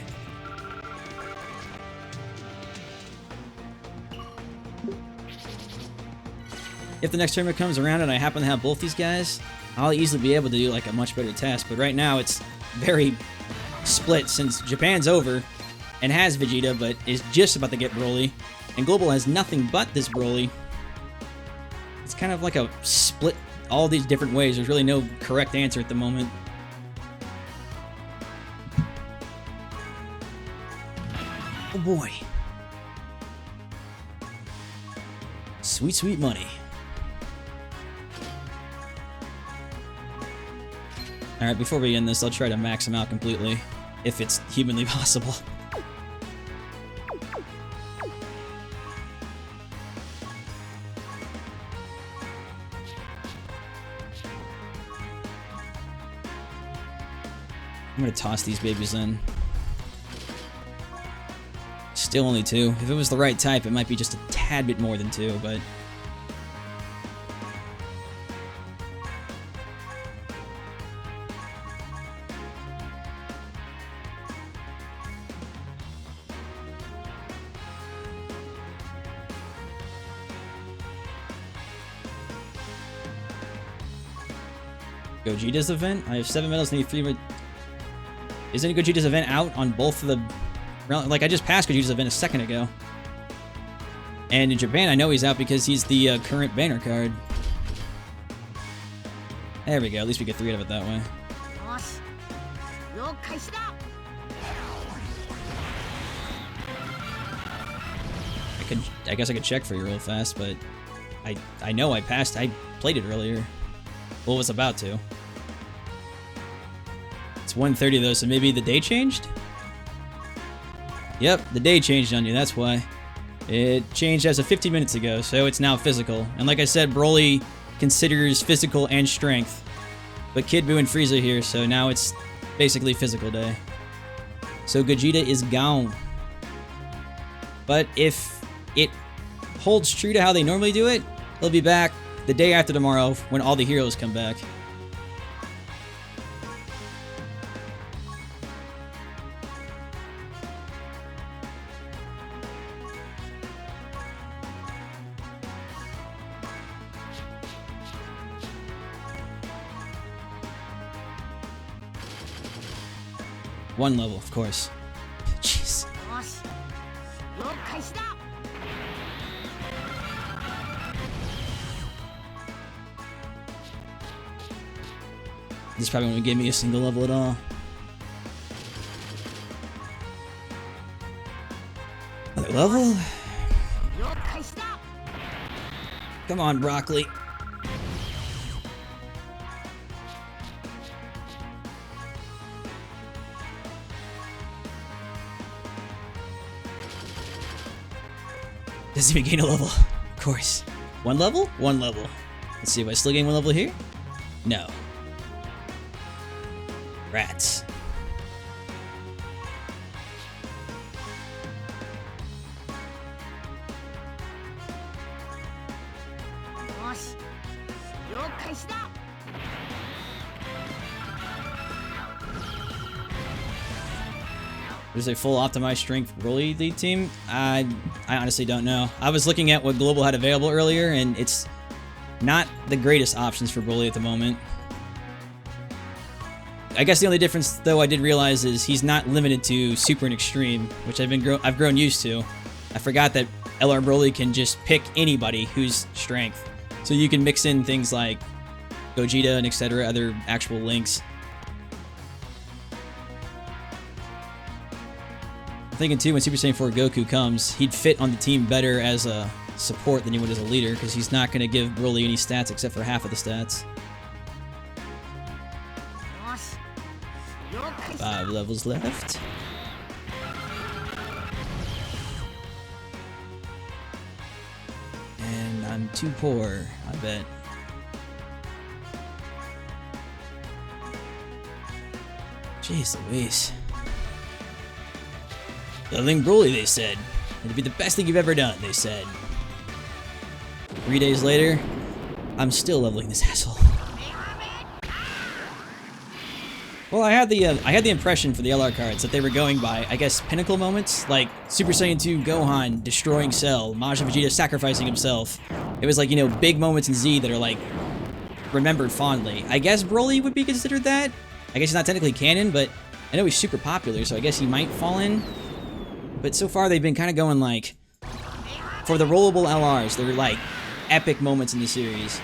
If the next tournament comes around and I happen to have both these guys, I'll easily be able to do, like, a much better test. But right now, it's very split, since Japan's over and has Vegeta, but is just about to get Broly, and Global has nothing but this Broly. It's kind of like a split all these different ways. There's really no correct answer at the moment. Oh boy. Sweet, sweet money. Alright, before we end this, I'll try to max him out completely, if it's humanly possible. I'm gonna toss these babies in. Still only 2. If it was the right type, it might be just a tad bit more than 2, but... Gogeta's event? I have 7 medals, need 3 more. Isn't Gogeta's event out on both of the... Like, I just passed Gogeta's event a second ago. And in Japan, I know he's out because he's the current banner card. There we go. At least we get 3 out of it that way. I guess I could check for you real fast, but I know I passed. I played it earlier. Well, was about to. It's 1:30 though, so maybe the day changed? Yep, the day changed on you, that's why. It changed as of 15 minutes ago, so it's now physical. And like I said, Broly considers physical and strength. But Kid Buu and Frieza here, so now it's basically physical day. So Gogeta is gone. But if it holds true to how they normally do it, he'll be back the day after tomorrow when all the heroes come back. One level, of course. Jeez. This probably won't give me a single level at all. Another level? Come on, broccoli. Doesn't even gain a level. Of course. 1 level? 1 level. Let's see if I still gain 1 level here. No. Rats. There's a full optimized strength Broly lead team? I honestly don't know. I was looking at what Global had available earlier, and it's not the greatest options for Broly at the moment. I guess the only difference, though, I did realize is he's not limited to Super and Extreme, which I've grown used to. I forgot that LR Broly can just pick anybody who's strength. So you can mix in things like Gogeta and etc., other actual links. I'm thinking too, when Super Saiyan 4 Goku comes, he'd fit on the team better as a support than he would as a leader, because he's not going to give Broly any stats except for half of the stats. 5 levels left. And I'm too poor, I bet. Jeez Louise. Leveling Broly, they said. It'd be the best thing you've ever done, they said. 3 days later, I'm still leveling this asshole. Well, I had the impression for the LR cards that they were going by, I guess, pinnacle moments, like Super Saiyan 2 Gohan destroying Cell, Majin Vegeta sacrificing himself. It was like, you know, big moments in Z that are like remembered fondly. I guess Broly would be considered that. I guess he's not technically canon, but I know he's super popular, so I guess he might fall in. But so far they've been kind of going like, for the rollable LRs, they're like epic moments in the series.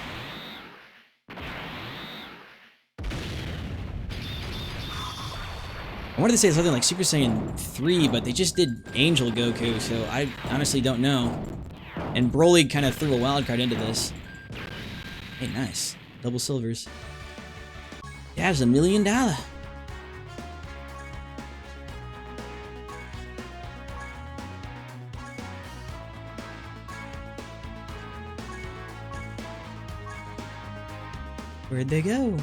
I wanted to say something like Super Saiyan 3, but they just did Angel Goku, so I honestly don't know. And Broly kind of threw a wild card into this. Hey, nice. Double silvers. That's $1 million. Where'd they go?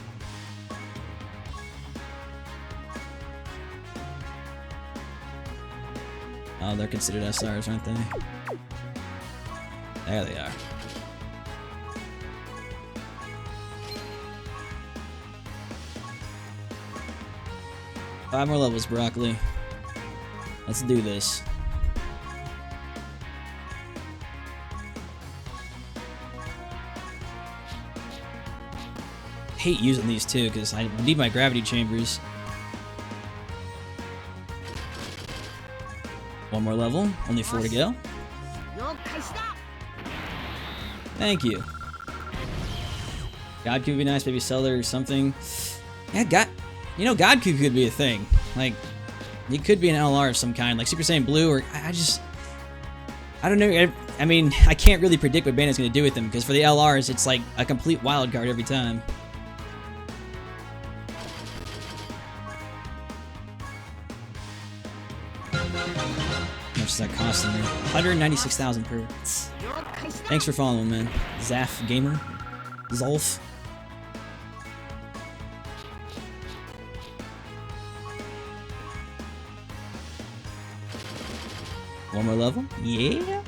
Oh, they're considered SRs, aren't they? There they are. Five more levels, Broccoli. Let's do this. Hate using these too, because I need my gravity chambers. One more level, only 4 to go. Thank you. God could be nice, maybe Seller or something. Yeah, God, you know, God could be a thing. Like, it could be an LR of some kind, like Super Saiyan Blue, or I don't know. I mean, I can't really predict what Bandit's gonna do with them, because for the LRs, it's like a complete wild card every time. How much is that costing me? 196,000 per. Thanks for following, man. Zaf Gamer. Zolf. One more level? Yeah.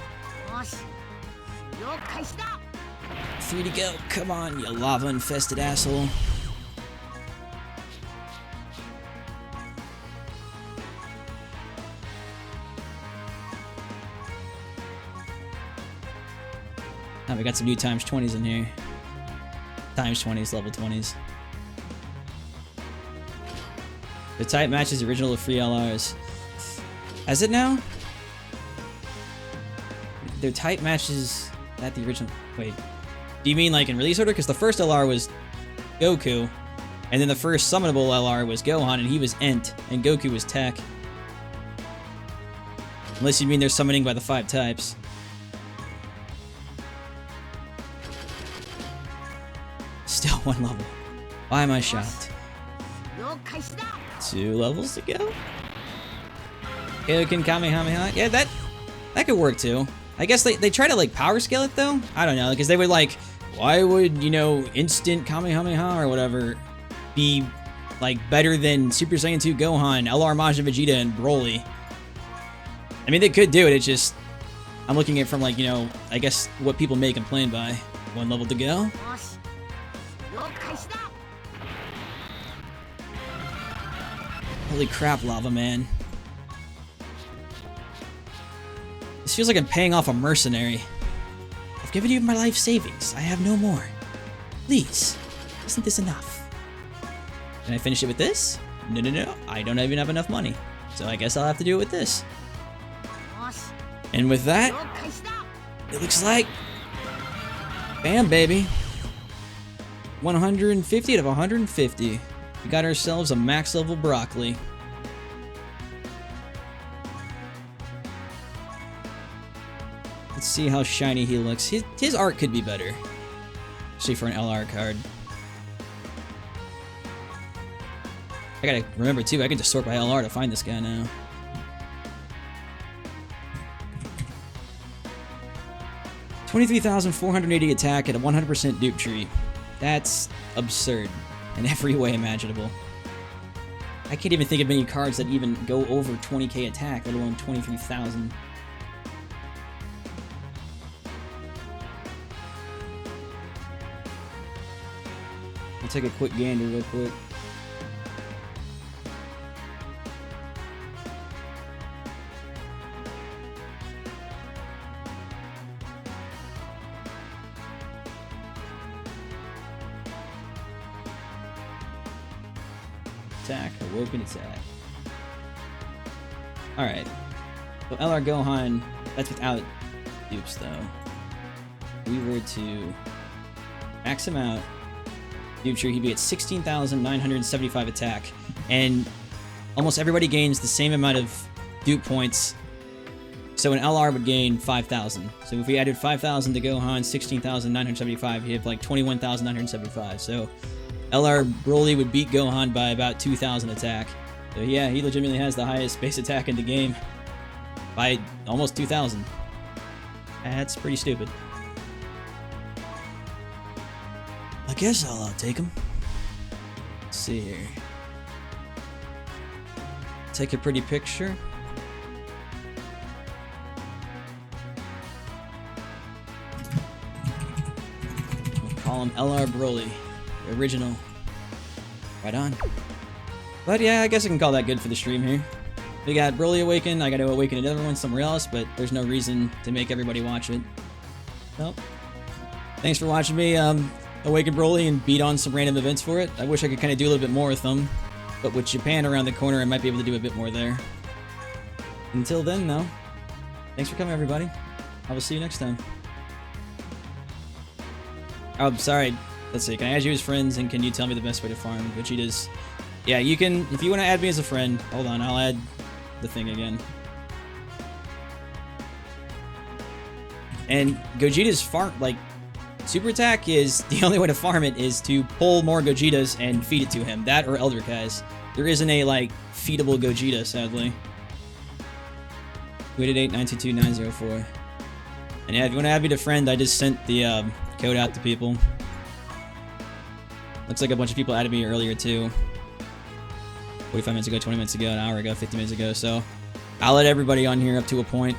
3 to go. Come on, you lava-infested asshole. Oh, we got some new times 20s in here. Times 20s, level 20s. The type matches the original free LRs. Has it now? Their type matches that the original. Wait. Do you mean like in release order? Because the first LR was Goku, and then the first summonable LR was Gohan, and he was Ent, and Goku was Tech. Unless you mean they're summoning by the 5 types. Still 1 level. Why am I shocked? 2 levels to go. Kaioken Kamehameha. Yeah, that could work too. I guess they try to like power scale it though. I don't know, because they would like, why would, you know, instant Kamehameha or whatever be like better than Super Saiyan 2 Gohan, LR Majin Vegeta, and Broly? I mean, they could do it. It's just I'm looking at it from like, you know, I guess what people may complain by. 1 level to go. Holy crap, Lava Man. This feels like I'm paying off a mercenary. I've given you my life savings. I have no more. Please, isn't this enough? Can I finish it with this? No, no, no. I don't even have enough money. So I guess I'll have to do it with this. And with that, it looks like... Bam, baby. 150 out of 150. We got ourselves a max level Broccoli. Let's see how shiny he looks. His art could be better. Especially for an LR card. I gotta remember too, I can just sort by LR to find this guy now. $23,480 attack at a 100% dupe tree. That's absurd in every way imaginable. I can't even think of many cards that even go over 20k attack, let alone 23,000. I'll take a quick gander real quick. Attack, awoken attack. Alright. So LR Gohan, that's without dupes though. If we were to max him out, dupe tree, he'd be at 16,975 attack. And almost everybody gains the same amount of dupe points. So an LR would gain 5,000. So if we added 5,000 to Gohan, 16,975, he'd have like 21,975. So LR Broly would beat Gohan by about 2,000 attack. So yeah, he legitimately has the highest base attack in the game. By almost 2,000. That's pretty stupid. I guess I'll take him. Let's see here. Take a pretty picture. We'll call him LR Broly. The original. Right on. But yeah, I guess I can call that good for the stream here. We got Broly Awaken. I got to awaken another one somewhere else, but there's no reason to make everybody watch it. Nope. Thanks for watching me awaken Broly and beat on some random events for it. I wish I could kind of do a little bit more with them, but with Japan around the corner, I might be able to do a bit more there. Until then, though, thanks for coming, everybody. I will see you next time. Oh, sorry. Let's see. Can I add you as friends, and can you tell me the best way to farm Vegeta's? Yeah, you can. If you want to add me as a friend, hold on. I'll add the thing again. And Gogeta's farm, like, super attack is the only way to farm it is to pull more Gogetas and feed it to him. That or Elder Kais. There isn't a, like, feedable Gogeta, sadly. 288-922-904. And yeah, if you want to add me to friend, I just sent the code out to people. Looks like a bunch of people added me earlier, too. 45 minutes ago, 20 minutes ago, an hour ago, 50 minutes ago, so I'll let everybody on here up to a point.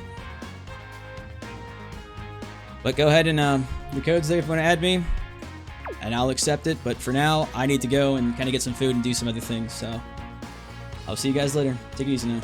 But go ahead and the code's there if you want to add me, and I'll accept it. But for now, I need to go and kind of get some food and do some other things, so I'll see you guys later. Take it easy now.